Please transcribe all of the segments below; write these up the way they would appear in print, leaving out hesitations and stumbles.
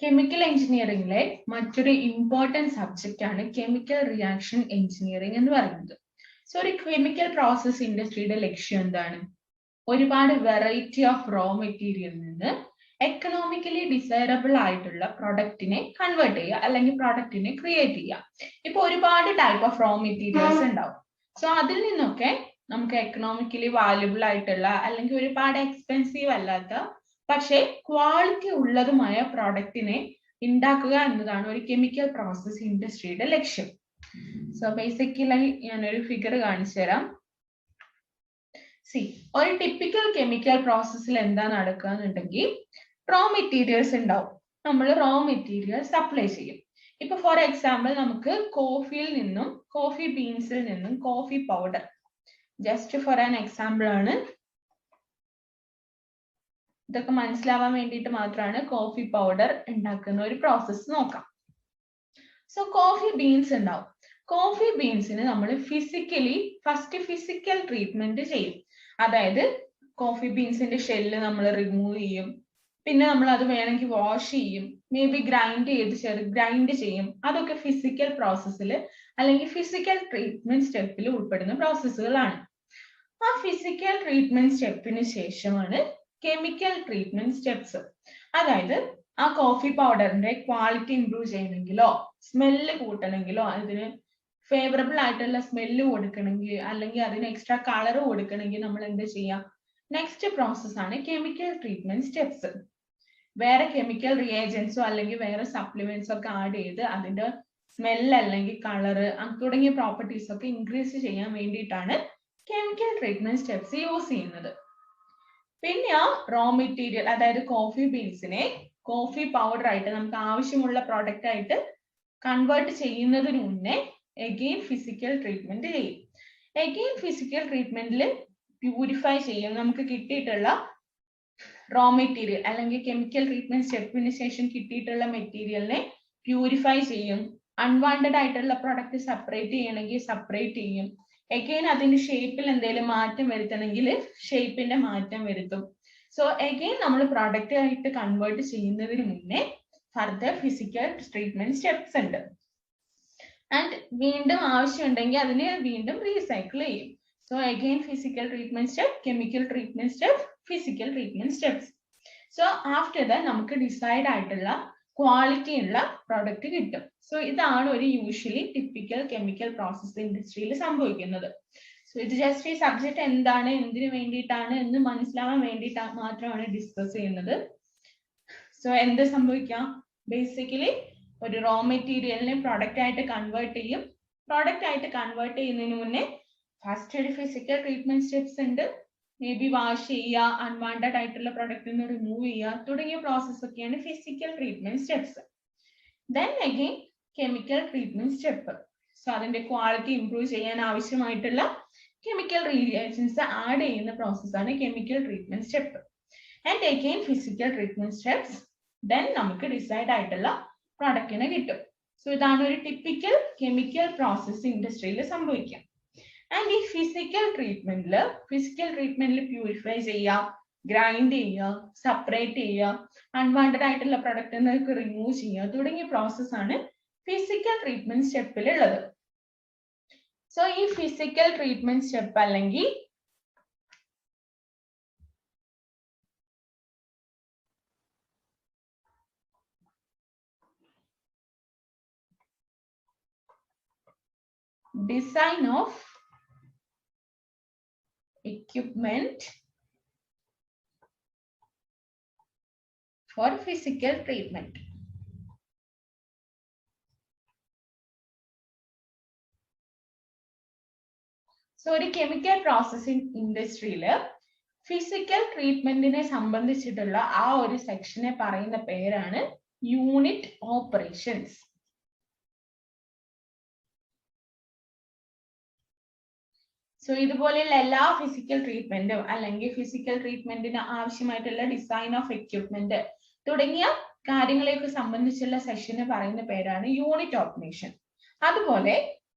Chemical എഞ്ചിനീയറിംഗിലെ മറ്റൊരു important subject ആണ് chemical reaction engineering എന്ന് പറയുന്നത്. സോ ഒരു കെമിക്കൽ പ്രോസസ് ഇൻഡസ്ട്രിയുടെ ലക്ഷ്യം എന്താണ്? ഒരുപാട് വെറൈറ്റി ഓഫ് റോ മെറ്റീരിയലിൽ നിന്ന് എക്കണോമിക്കലി ഡിസൈറബിൾ ആയിട്ടുള്ള പ്രൊഡക്റ്റിനെ കൺവേർട്ട് ചെയ്യുക അല്ലെങ്കിൽ പ്രൊഡക്റ്റിനെ ക്രിയേറ്റ് ചെയ്യുക. ഇപ്പൊ ഒരുപാട് ടൈപ്പ് ഓഫ് റോ മെറ്റീരിയൽസ് ഉണ്ടാവും. സോ അതിൽ നിന്നൊക്കെ നമുക്ക് എക്കണോമിക്കലി വാല്യുബിൾ ആയിട്ടുള്ള അല്ലെങ്കിൽ ഒരുപാട് എക്സ്പെൻസീവ് അല്ലാത്ത പക്ഷേ ക്വാളിറ്റി ഉള്ളതുമായ പ്രോഡക്റ്റിനെ ഉണ്ടാക്കുക എന്നതാണ് ഒരു കെമിക്കൽ പ്രോസസ് ഇൻഡസ്ട്രിയുടെ ലക്ഷ്യം. സോ ബേസിക്കലി ഞാനൊരു ഫിഗർ കാണിച്ചു തരാം. ഒരു ടിപ്പിക്കൽ കെമിക്കൽ പ്രോസസ്സിൽ എന്താ നടക്കുക എന്നുണ്ടെങ്കിൽ റോ മെറ്റീരിയൽസ് ഉണ്ടാവും. നമ്മൾ റോ മെറ്റീരിയൽ സപ്ലൈ ചെയ്യും. ഇപ്പൊ ഫോർ എക്സാമ്പിൾ നമുക്ക് കോഫിയിൽ നിന്നും കോഫി ബീൻസിൽ നിന്നും coffee powder, just for an example ആണ്, ഇതൊക്കെ മനസ്സിലാവാൻ വേണ്ടിയിട്ട് മാത്രമാണ് കോഫി പൗഡർ ഉണ്ടാക്കുന്ന ഒരു പ്രോസസ്സ് നോക്കാം. സോ കോഫി ബീൻസ് ഉണ്ടാവും. കോഫി ബീൻസിന് നമ്മൾ ഫസ്റ്റ് ഫിസിക്കൽ ട്രീറ്റ്മെന്റ് ചെയ്യും. അതായത് കോഫി ബീൻസിന്റെ ഷെല്ല് നമ്മൾ റിമൂവ് ചെയ്യും, പിന്നെ നമ്മൾ അത് വേണമെങ്കിൽ വാഷ് ചെയ്യും, മേ ബി ഗ്രൈൻഡ് ചെയ്യും. അതൊക്കെ ഫിസിക്കൽ പ്രോസസ്സിൽ അല്ലെങ്കിൽ ഫിസിക്കൽ ട്രീറ്റ്മെന്റ് സ്റ്റെപ്പിൽ ഉൾപ്പെടുന്ന പ്രോസസ്സുകളാണ്. ആ ഫിസിക്കൽ ട്രീറ്റ്മെന്റ് സ്റ്റെപ്പിന് ശേഷമാണ് കെമിക്കൽ ട്രീറ്റ്മെന്റ് സ്റ്റെപ്സ്. അതായത് ആ കോഫി പൗഡറിന്റെ ക്വാളിറ്റി ഇംപ്രൂവ് ചെയ്യണമെങ്കിലോ സ്മെല്ല് കൂട്ടണമെങ്കിലോ അതിന് ഫേവറബിൾ ആയിട്ടുള്ള സ്മെല്ല് കൊടുക്കണമെങ്കിൽ അല്ലെങ്കിൽ അതിന് എക്സ്ട്രാ കളർ കൊടുക്കണമെങ്കിൽ നമ്മൾ എന്ത് ചെയ്യാം? നെക്സ്റ്റ് പ്രോസസ് ആണ് കെമിക്കൽ ട്രീറ്റ്മെന്റ് സ്റ്റെപ്സ്. വേറെ കെമിക്കൽ റിയേജൻസോ അല്ലെങ്കിൽ വേറെ സപ്ലിമെന്റ്സ് ഒക്കെ ആഡ് ചെയ്ത് അതിന്റെ സ്മെല്ല് അല്ലെങ്കിൽ കളറ് തുടങ്ങിയ പ്രോപ്പർട്ടീസ് ഒക്കെ ഇൻക്രീസ് ചെയ്യാൻ വേണ്ടിയിട്ടാണ് കെമിക്കൽ ട്രീറ്റ്മെന്റ് സ്റ്റെപ്സ് യൂസ് ചെയ്യുന്നത്. പിന്നെ ആ റോ മെറ്റീരിയൽ അതായത് കോഫി ബീൻസിനെ കോഫി പൗഡർ ആയിട്ട് നമുക്ക് ആവശ്യമുള്ള പ്രോഡക്റ്റ് ആയിട്ട് കൺവേർട്ട് ചെയ്യുന്നതിന് മുന്നേ എഗെയിൻ ഫിസിക്കൽ ട്രീറ്റ്മെന്റ് ചെയ്യും. എഗെയിൻ ഫിസിക്കൽ ട്രീറ്റ്മെന്റിൽ പ്യൂരിഫൈ ചെയ്യും. നമുക്ക് കിട്ടിയിട്ടുള്ള റോ മെറ്റീരിയൽ അല്ലെങ്കിൽ കെമിക്കൽ ട്രീറ്റ്മെന്റ് സ്റ്റെപ്പിന് ശേഷം കിട്ടിയിട്ടുള്ള മെറ്റീരിയലിനെ പ്യൂരിഫൈ ചെയ്യും. അൺവാണ്ടഡ് ആയിട്ടുള്ള പ്രൊഡക്റ്റ് സെപ്പറേറ്റ് ചെയ്യണമെങ്കിൽ സെപ്പറേറ്റ് ചെയ്യും. എഗെയിൻ അതിന്റെ ഷേപ്പിൽ എന്തെങ്കിലും മാറ്റം വരുത്തണമെങ്കിൽ ഷേപ്പിന്റെ മാറ്റം വരുത്തും. സോ എഗെയിൻ നമ്മൾ പ്രോഡക്റ്റ് ആയിട്ട് കൺവേർട്ട് ചെയ്യുന്നതിന് മുന്നേ ഫർദർ ഫിസിക്കൽ ട്രീറ്റ്മെന്റ് സ്റ്റെപ്സ് ഉണ്ട്. ആൻഡ് വീണ്ടും ആവശ്യമുണ്ടെങ്കിൽ അതിനെ വീണ്ടും റീസൈക്കിൾ ചെയ്യും. So again physical treatment step, chemical treatment step, physical treatment steps. So after that നമുക്ക് ഡിസൈഡ് ആയിട്ടുള്ള ക്വാളിറ്റി ഉള്ള പ്രോഡക്റ്റ് കിട്ടും. സോ ഇതാണ് ഒരു യൂഷ്വലി ടിപ്പിക്കൽ കെമിക്കൽ പ്രോസസ് ഇൻഡസ്ട്രിയിൽ സംഭവിക്കുന്നത്. സോ ഇത് ജസ്റ്റ് ഈ സബ്ജക്ട് എന്താണ്, എന്തിനു വേണ്ടിയിട്ടാണ് എന്ന് മനസ്സിലാവാൻ വേണ്ടിയിട്ട് മാത്രമാണ് ഡിസ്കസ് ചെയ്യുന്നത്. സോ എന്ത് സംഭവിക്കാം? ബേസിക്കലി ഒരു റോ മെറ്റീരിയലിനെ പ്രോഡക്റ്റ് ആയിട്ട് കൺവേർട്ട് ചെയ്യും. പ്രോഡക്റ്റ് ആയിട്ട് കൺവേർട്ട് ചെയ്യുന്നതിന് മുന്നേ ഫസ്റ്റ് ഒരു ഫിസിക്കൽ ട്രീറ്റ്മെന്റ് സ്റ്റെപ്സ് ഉണ്ട്. മേ ബി വാഷ് ചെയ്യുക, അൺവാണ്ടഡ് ആയിട്ടുള്ള പ്രൊഡക്റ്റിൽ നിന്ന് റിമൂവ് ചെയ്യുക തുടങ്ങിയ പ്രോസസ് ഒക്കെയാണ് physical treatment steps. Then again chemical treatment step. So അതിന്റെ ക്വാളിറ്റി ഇംപ്രൂവ് ചെയ്യാൻ ആവശ്യമായിട്ടുള്ള കെമിക്കൽ റിയേജൻസ് ആഡ് ചെയ്യുന്ന പ്രോസസ്സാണ് chemical treatment step. And again physical treatment steps. Then നമുക്ക് ഡിസൈഡ് ആയിട്ടുള്ള പ്രൊഡക്റ്റിനെ കിട്ടും. സോ ഇതാണ് ഒരു ടിപ്പിക്കൽ കെമിക്കൽ പ്രോസസ് ഇൻഡസ്ട്രിയിൽ സംഭവിക്കുക. ആൻഡ് ഈ ഫിസിക്കൽ ട്രീറ്റ്മെന്റിൽ പ്യൂരിഫൈ ചെയ്യുക, ഗ്രൈൻഡ് ചെയ്യുക, സെപ്പറേറ്റ് ചെയ്യുക, അൺവാണ്ടഡ് ആയിട്ടുള്ള പ്രൊഡക്റ്റ് റിമൂവ് ചെയ്യുക തുടങ്ങിയ പ്രോസസ്സാണ് ഫിസിക്കൽ ട്രീറ്റ്മെന്റ് സ്റ്റെപ്പിലുള്ളത്. സോ ഈ ഫിസിക്കൽ ട്രീറ്റ്മെന്റ് സ്റ്റെപ്പ് അല്ലെങ്കിൽ design of equipment for physical treatment. So ഒരു കെമിക്കൽ പ്രോസസിംഗ് ഇൻഡസ്ട്രിയില് ഫിസിക്കൽ ട്രീറ്റ്മെന്റിനെ സംബന്ധിച്ചിട്ടുള്ള ആ ഒരു സെക്ഷനെ പറയുന്ന പേരാണ് യൂണിറ്റ് ഓപ്പറേഷൻസ്. സോ ഇതുപോലെയുള്ള എല്ലാ ഫിസിക്കൽ ട്രീറ്റ്മെന്റും അല്ലെങ്കിൽ ഫിസിക്കൽ ട്രീറ്റ്മെന്റിന് ആവശ്യമായിട്ടുള്ള ഡിസൈൻ ഓഫ് എക്യുപ്മെന്റ് തുടങ്ങിയ കാര്യങ്ങളെയൊക്കെ സംബന്ധിച്ചുള്ള സെഷന് പറയുന്ന പേരാണ് യൂണിറ്റ് ഓപ്പറേഷൻ. അതുപോലെ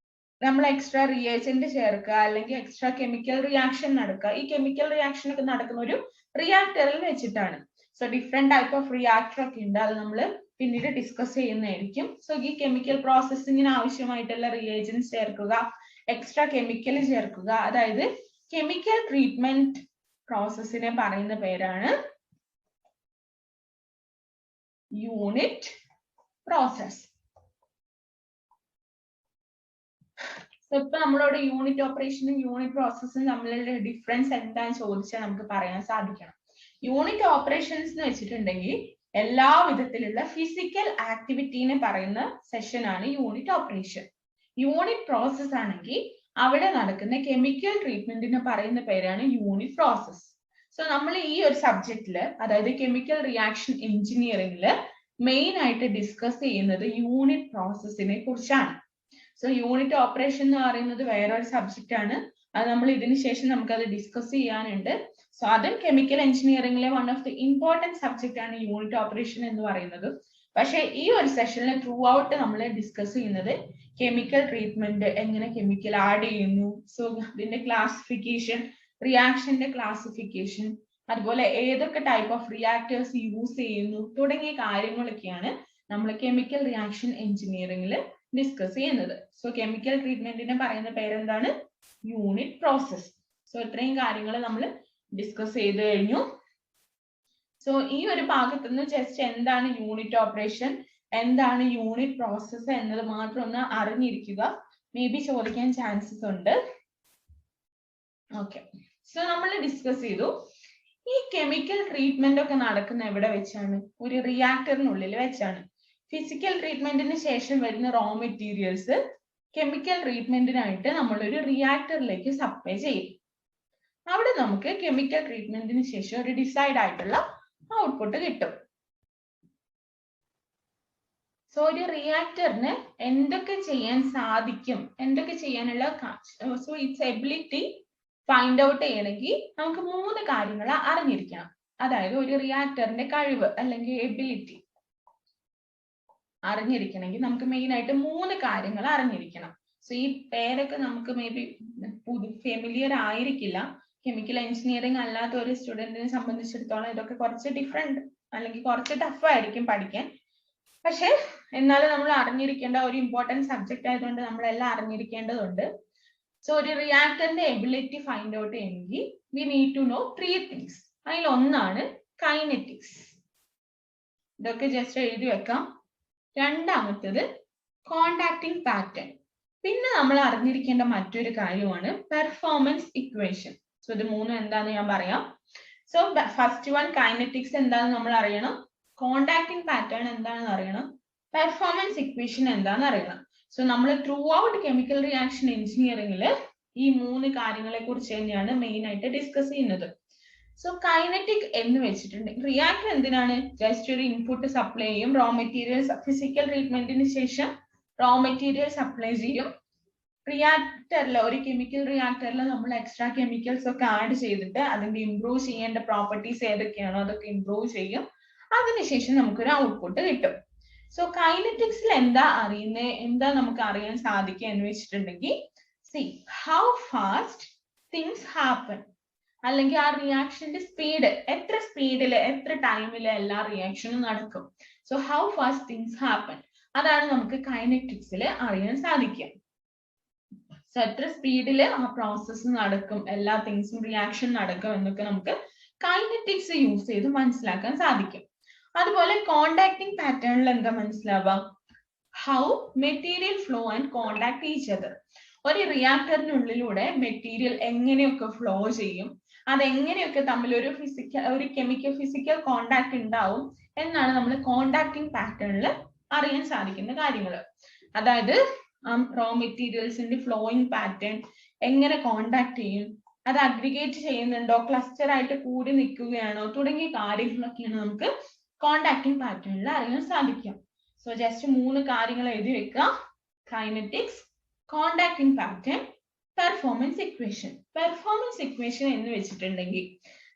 നമ്മൾ എക്സ്ട്രാ റിയേജന്റ് ചേർക്കുക അല്ലെങ്കിൽ എക്സ്ട്രാ കെമിക്കൽ റിയാക്ഷൻ നടക്കുക. ഈ കെമിക്കൽ റിയാക്ഷൻ ഒക്കെ നടക്കുന്ന ഒരു റിയാക്ടറിൽ വെച്ചിട്ടാണ്. So different type of reactor ഒക്കെ ഉണ്ട്. അത് നമ്മൾ പിന്നീട് ഡിസ്കസ് ചെയ്യുന്നതായിരിക്കും. സോ ഈ കെമിക്കൽ പ്രോസസ്സിങ്ങിന് ആവശ്യമായിട്ടുള്ള റിയേജൻസ് ചേർക്കുക, എക്സ്ട്രാ കെമിക്കൽ ചേർക്കുക, അതായത് കെമിക്കൽ ട്രീറ്റ്മെന്റ് പ്രോസസ്സിനെ പറയുന്ന പേരാണ് യൂണിറ്റ് പ്രോസസ്. ഇപ്പൊ നമ്മളോട് യൂണിറ്റ് ഓപ്പറേഷനും യൂണിറ്റ് പ്രോസസ്സും തമ്മിലുള്ള ഡിഫറൻസ് എന്താന്ന് ചോദിച്ചാൽ നമുക്ക് പറയാൻ സാധിക്കണം. യൂണിറ്റ് ഓപ്പറേഷൻസ് എന്ന് വെച്ചിട്ടുണ്ടെങ്കിൽ എല്ലാ വിധത്തിലുള്ള ഫിസിക്കൽ ആക്ടിവിറ്റീനെ പറയുന്ന സെഷൻ ആണ് യൂണിറ്റ് ഓപ്പറേഷൻ. യൂണിറ്റ് പ്രോസസ് ആണെങ്കിൽ അവിടെ നടക്കുന്ന കെമിക്കൽ ട്രീറ്റ്മെന്റിനെ പറയുന്ന പേരാണ് യൂണിറ്റ് പ്രോസസ്. സോ നമ്മൾ ഈ ഒരു സബ്ജക്റ്റില്, അതായത് കെമിക്കൽ റിയാക്ഷൻ എഞ്ചിനീയറിംഗില് മെയിൻ ആയിട്ട് ഡിസ്കസ് ചെയ്യുന്നത് യൂണിറ്റ് പ്രോസസ്സിനെ കുറിച്ചാണ്. സോ യൂണിറ്റ് ഓപ്പറേഷൻ എന്ന് പറയുന്നത് വേറൊരു സബ്ജക്റ്റ് ആണ്. അത് നമ്മൾ ഇതിന് ശേഷം നമുക്ക് അത് ഡിസ്കസ് ചെയ്യാനുണ്ട്. സോ അതും കെമിക്കൽ എഞ്ചിനീയറിംഗിലെ one of the important subject ആണ് യൂണിറ്റ് ഓപ്പറേഷൻ എന്ന് പറയുന്നത്. പക്ഷേ ഈ ഒരു സെഷനിൽ ത്രൂ ഔട്ട് നമ്മൾ ഡിസ്കസ് ചെയ്യുന്നത് കെമിക്കൽ ട്രീറ്റ്മെന്റ്, എങ്ങനെ കെമിക്കൽ ആഡ് ചെയ്യുന്നു, സോ ഇതിന്റെ ക്ലാസിഫിക്കേഷൻ, റിയാക്ഷന്റെ ക്ലാസിഫിക്കേഷൻ, അതുപോലെ ഏതൊക്കെ ടൈപ്പ് ഓഫ് റിയാക്ടേഴ്സ് യൂസ് ചെയ്യുന്നു തുടങ്ങിയ കാര്യങ്ങളൊക്കെയാണ് നമ്മൾ കെമിക്കൽ റിയാക്ഷൻ എഞ്ചിനീയറിംഗിൽ ഡിസ്കസ് ചെയ്യുന്നത്. സോ കെമിക്കൽ ട്രീറ്റ്മെന്റിനെ പറയുന്ന പേരെന്താണ്? Unit process. സോ ഇത്രയും കാര്യങ്ങൾ നമ്മൾ ഡിസ്കസ് ചെയ്ത് കഴിഞ്ഞു. സോ ഈ ഒരു ഭാഗത്ത് നിന്ന് ജസ്റ്റ് എന്താണ് യൂണിറ്റ് ഓപ്പറേഷൻ, എന്താണ് യൂണിറ്റ് പ്രോസസ് എന്നത് മാത്രം ഒന്ന് അറിഞ്ഞിരിക്കുക. മേ ബി ചോദിക്കാൻ ചാൻസസ് ഉണ്ട്. ഓക്കെ, സോ നമ്മൾ ഡിസ്കസ് ചെയ്തു ഈ കെമിക്കൽ ട്രീറ്റ്മെന്റ് ഒക്കെ നടക്കുന്ന എവിടെ വെച്ചാണ്? ഒരു റിയാക്ടറിനുള്ളിൽ വെച്ചാണ്. ഫിസിക്കൽ ട്രീറ്റ്മെന്റിന് ശേഷം വരുന്ന റോ മെറ്റീരിയൽസ് കെമിക്കൽ ട്രീറ്റ്മെന്റിനായിട്ട് നമ്മളൊരു റിയാക്ടറിലേക്ക് സപ്ലൈ ചെയ്യും. അവിടെ നമുക്ക് കെമിക്കൽ ട്രീറ്റ്മെന്റിന് ശേഷം ഒരു ഡിസൈഡ് ആയിട്ടുള്ള ഔട്ട്പുട്ട് കിട്ടും. സോ ഒരു റിയാക്ടറിന് എന്തൊക്കെ ചെയ്യാൻ സാധിക്കും, എന്തൊക്കെ ചെയ്യാനുള്ള so it's ability find out ചെയ്യണമെങ്കിൽ നമുക്ക് 3 കാര്യങ്ങൾ അറിഞ്ഞിരിക്കണം. അതായത് ഒരു റിയാക്ടറിന്റെ കഴിവ് അല്ലെങ്കിൽ എബിലിറ്റി അറിഞ്ഞിരിക്കണമെങ്കിൽ നമുക്ക് മെയിൻ ആയിട്ട് 3 കാര്യങ്ങൾ അറിഞ്ഞിരിക്കണം. സോ ഈ പേരൊക്കെ നമുക്ക് മേ ബി ഫെമിലിയർ ആയിരിക്കില്ല. കെമിക്കൽ എഞ്ചിനീയറിംഗ് അല്ലാത്ത ഒരു സ്റ്റുഡന്റിനെ സംബന്ധിച്ചിടത്തോളം ഇതൊക്കെ കുറച്ച് ഡിഫറെന്റ് അല്ലെങ്കിൽ കുറച്ച് ടഫ് ആയിരിക്കും പഠിക്കാൻ. പക്ഷെ എന്നാലും നമ്മൾ അറിഞ്ഞിരിക്കേണ്ട ഒരു ഇമ്പോർട്ടൻറ്റ് സബ്ജക്റ്റ് ആയതുകൊണ്ട് നമ്മളെല്ലാം അറിഞ്ഞിരിക്കേണ്ടതുണ്ട്. സോ ഒരു റിയാക്ടറിന്റെ എബിലിറ്റി ഫൈൻഡ് ഔട്ട് ചെയ്യണമെങ്കിൽ we need to know 3 things. അതിൽ ഒന്നാണ് കൈനറ്റിക്സ്. ഇതൊക്കെ ജസ്റ്റ് എഴുതി വെക്കാം. രണ്ടാമത്തേത് കോണ്ടാക്ടിങ് പാറ്റേൺ. പിന്നെ നമ്മൾ അറിഞ്ഞിരിക്കേണ്ട മറ്റൊരു കാര്യമാണ് പെർഫോമൻസ് ഇക്വേഷൻ. സോ ഇത് 3 എന്താന്ന് ഞാൻ പറയാം. സോ ഫസ്റ്റ് വൺ കൈനറ്റിക്സ് എന്താണെന്ന് നമ്മൾ അറിയണം, കോണ്ടാക്ടിങ് പാറ്റേൺ എന്താണെന്ന് അറിയണം, പെർഫോമൻസ് ഇക്വേഷൻ എന്താണെന്ന് അറിയണം. സോ നമ്മൾ ത്രൂ ഔട്ട് കെമിക്കൽ റിയാക്ഷൻ എഞ്ചിനീയറിംഗിൽ ഈ 3 കാര്യങ്ങളെ കുറിച്ച് തന്നെയാണ് മെയിൻ ആയിട്ട് ഡിസ്കസ് ചെയ്യുന്നത്. സോ കൈനറ്റിക് എന്ന് വെച്ചിട്ടുണ്ടെങ്കിൽ റിയാക്ടർ എന്തിനാണ്? ജസ്റ്റ് ഒരു ഇൻപുട്ട് സപ്ലൈ ചെയ്യും, റോ മെറ്റീരിയൽസ് ഫിസിക്കൽ ട്രീറ്റ്മെന്റിന് ശേഷം റോ മെറ്റീരിയൽ സപ്ലൈ ചെയ്യും. റിയാക്ടറിൽ, ഒരു കെമിക്കൽ റിയാക്ടറിൽ നമ്മൾ എക്സ്ട്രാ കെമിക്കൽസ് ഒക്കെ ആഡ് ചെയ്തിട്ട് അതിന്റെ ഇംപ്രൂവ് ചെയ്യേണ്ട പ്രോപ്പർട്ടീസ് ഏതൊക്കെയാണോ അതൊക്കെ ഇംപ്രൂവ് ചെയ്യും. അതിനുശേഷം നമുക്കൊരു ഔട്ട്പുട്ട് കിട്ടും. സോ കൈനറ്റിക്സിൽ എന്താ അറിയുന്നത്, എന്താ നമുക്ക് അറിയാൻ സാധിക്കുക എന്ന് വെച്ചിട്ടുണ്ടെങ്കിൽ, see how fast things happen, അല്ലെങ്കിൽ ആ റിയാക്ഷന്റെ സ്പീഡ്, എത്ര സ്പീഡില് എത്ര ടൈമില് എല്ലാ റിയാക്ഷനും നടക്കും. So how fast things happen, അതാണ് നമുക്ക് കൈനറ്റിക്സിൽ അറിയാൻ സാധിക്കുക. സോ എത്ര സ്പീഡില് ആ പ്രോസസ്സ് നടക്കും, എല്ലാ തിങ്സും റിയാക്ഷൻ നടക്കും എന്നൊക്കെ നമുക്ക് കൈനറ്റിക്സ് യൂസ് ചെയ്ത് മനസ്സിലാക്കാൻ സാധിക്കും. അതുപോലെ കോണ്ടാക്ടിങ് പാറ്റേണിൽ എന്താ മനസ്സിലാവാം? How material flow and contact each other. ഒരു റിയാക്ടറിനുള്ളിലൂടെ മെറ്റീരിയൽ എങ്ങനെയൊക്കെ ഫ്ലോ ചെയ്യും, അതെങ്ങനെയൊക്കെ തമ്മിൽ ഒരു ഫിസിക്കൽ കോണ്ടാക്ട് ഉണ്ടാവും എന്നാണ് നമ്മൾ കോണ്ടാക്ടിങ് പാറ്റേണിൽ അറിയാൻ സാധിക്കുന്ന കാര്യങ്ങൾ. അതായത് റോ മെറ്റീരിയൽസിന്റെ ഫ്ലോയിങ് പാറ്റേൺ എങ്ങനെ കോണ്ടാക്ട് ചെയ്യും, അത് അഗ്രിഗേറ്റ് ചെയ്യുന്നുണ്ടോ, ക്ലസ്റ്റർ ആയിട്ട് കൂടി നിൽക്കുകയാണോ തുടങ്ങിയ കാര്യങ്ങളൊക്കെയാണ് നമുക്ക് കോണ്ടാക്ടിങ് പാറ്റേണിൽ അറിയാൻ സാധിക്കും. സോ ജസ്റ്റ് 3 കാര്യങ്ങൾ എഴുതി വെക്കുക: kinetics, contacting pattern, performance equation. Performance equation എന്ന് വെച്ചിട്ടുണ്ടെങ്കിൽ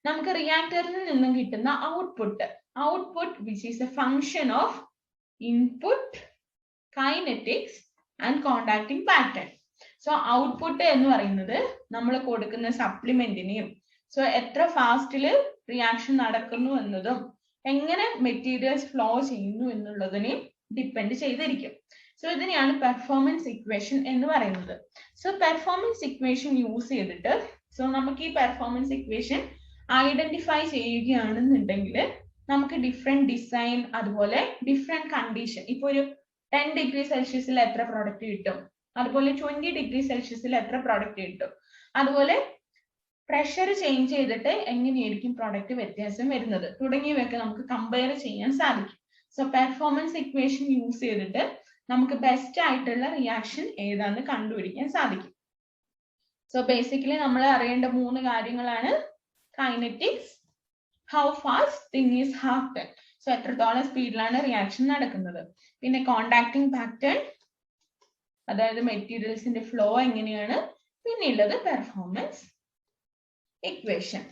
നമുക്ക് റിയാക്ടറിൽ നിന്നും കിട്ടുന്ന output which is a function of input, kinetics and contacting pattern. So output എന്ന് പറയുന്നത് നമ്മൾ കൊടുക്കുന്ന സപ്ലിമെന്റിനെയും, സോ എത്ര ഫാസ്റ്റില് റിയാക്ഷൻ നടക്കുന്നു എന്നതും എങ്ങനെ മെറ്റീരിയൽസ് ഫ്ലോ ചെയ്യുന്നു എന്നുള്ളതിനെ ഡിപ്പെൻഡ് ചെയ്തിരിക്കും. സോ ഇതിനെയാണ് പെർഫോമൻസ് ഇക്വേഷൻ എന്ന് പറയുന്നത്. സോ പെർഫോമൻസ് ഇക്വേഷൻ യൂസ് ചെയ്തിട്ട് നമുക്ക് ഈ പെർഫോമൻസ് ഇക്വേഷൻ ഐഡന്റിഫൈ ചെയ്യുകയാണെന്നുണ്ടെങ്കിൽ നമുക്ക് ഡിഫറെന്റ് ഡിസൈൻ, അതുപോലെ ഡിഫറെന്റ് കണ്ടീഷൻ, ഇപ്പൊ ഒരു 10 ഡിഗ്രി സെൽഷ്യസിൽ എത്ര പ്രോഡക്റ്റ് കിട്ടും, അതുപോലെ 20 ഡിഗ്രി സെൽഷ്യസിൽ എത്ര പ്രോഡക്റ്റ് കിട്ടും, അതുപോലെ പ്രഷർ ചേഞ്ച് ചെയ്തിട്ട് എങ്ങനെയായിരിക്കും പ്രോഡക്റ്റ് വ്യത്യാസം വരുന്നത് തുടങ്ങിയവയൊക്കെ നമുക്ക് കമ്പയർ ചെയ്യാൻ സാധിക്കും. സോ പെർഫോമൻസ് ഇക്വേഷൻ യൂസ് ചെയ്തിട്ട് നമുക്ക് ബെസ്റ്റ് ആയിട്ടുള്ള റിയാക്ഷൻ ഏതാന്ന് കണ്ടുപിടിക്കാൻ സാധിക്കും. സോ ബേസിക്കലി നമ്മൾ അറിയേണ്ട 3 കാര്യങ്ങളാണ് kinetics, how fast thing is happen, so എത്രത്തോളം സ്പീഡിലാണ് റിയാക്ഷൻ നടക്കുന്നത്, പിന്നെ കോണ്ടാക്ടിങ് പാറ്റേൺ, അതായത് മെറ്റീരിയൽസിന്റെ ഫ്ലോ എങ്ങനെയാണ്, പിന്നെ ഉള്ളത് performance equation.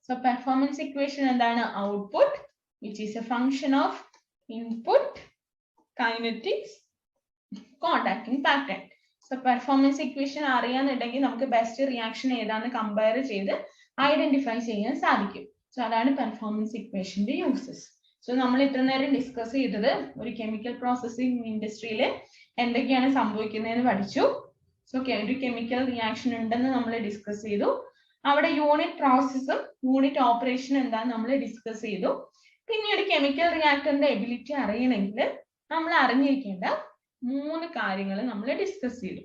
So performance equation എന്താണ്? Output which is a function of input, kinetics, contacting pattern. So performance equation അറിയാന്നുണ്ടെങ്കിൽ നമുക്ക് ബെസ്റ്റ് റിയാക്ഷൻ ഏതാന്ന് കമ്പയർ ചെയ്ത് ഐഡന്റിഫൈ ചെയ്യാൻ സാധിക്കും. സോ അതാണ് പെർഫോമൻസ് ഇക്വേഷന്റെ യൂസസ്. സോ നമ്മൾ ഇത്ര നേരം ഡിസ്കസ് ചെയ്തത് ഒരു കെമിക്കൽ പ്രോസസ്സിംഗ് ഇൻഡസ്ട്രിയിൽ എന്തൊക്കെയാണ് സംഭവിക്കുന്നതെന്ന് പഠിച്ചു. സോ ഒരു കെമിക്കൽ റിയാക്ഷൻ ഉണ്ടെന്ന് നമ്മൾ ഡിസ്കസ് ചെയ്തു. അവിടെ യൂണിറ്റ് പ്രോസസ്സും യൂണിറ്റ് ഓപ്പറേഷൻ എന്താന്ന് നമ്മൾ ഡിസ്കസ് ചെയ്തു. പിന്നെ ഒരു കെമിക്കൽ റിയാക്ടറിന്റെ എബിലിറ്റി അറിയണമെങ്കിൽ നമ്മൾ അറിഞ്ഞിരിക്കേണ്ട 3 കാര്യങ്ങൾ നമ്മൾ ഡിസ്കസ് ചെയ്തു.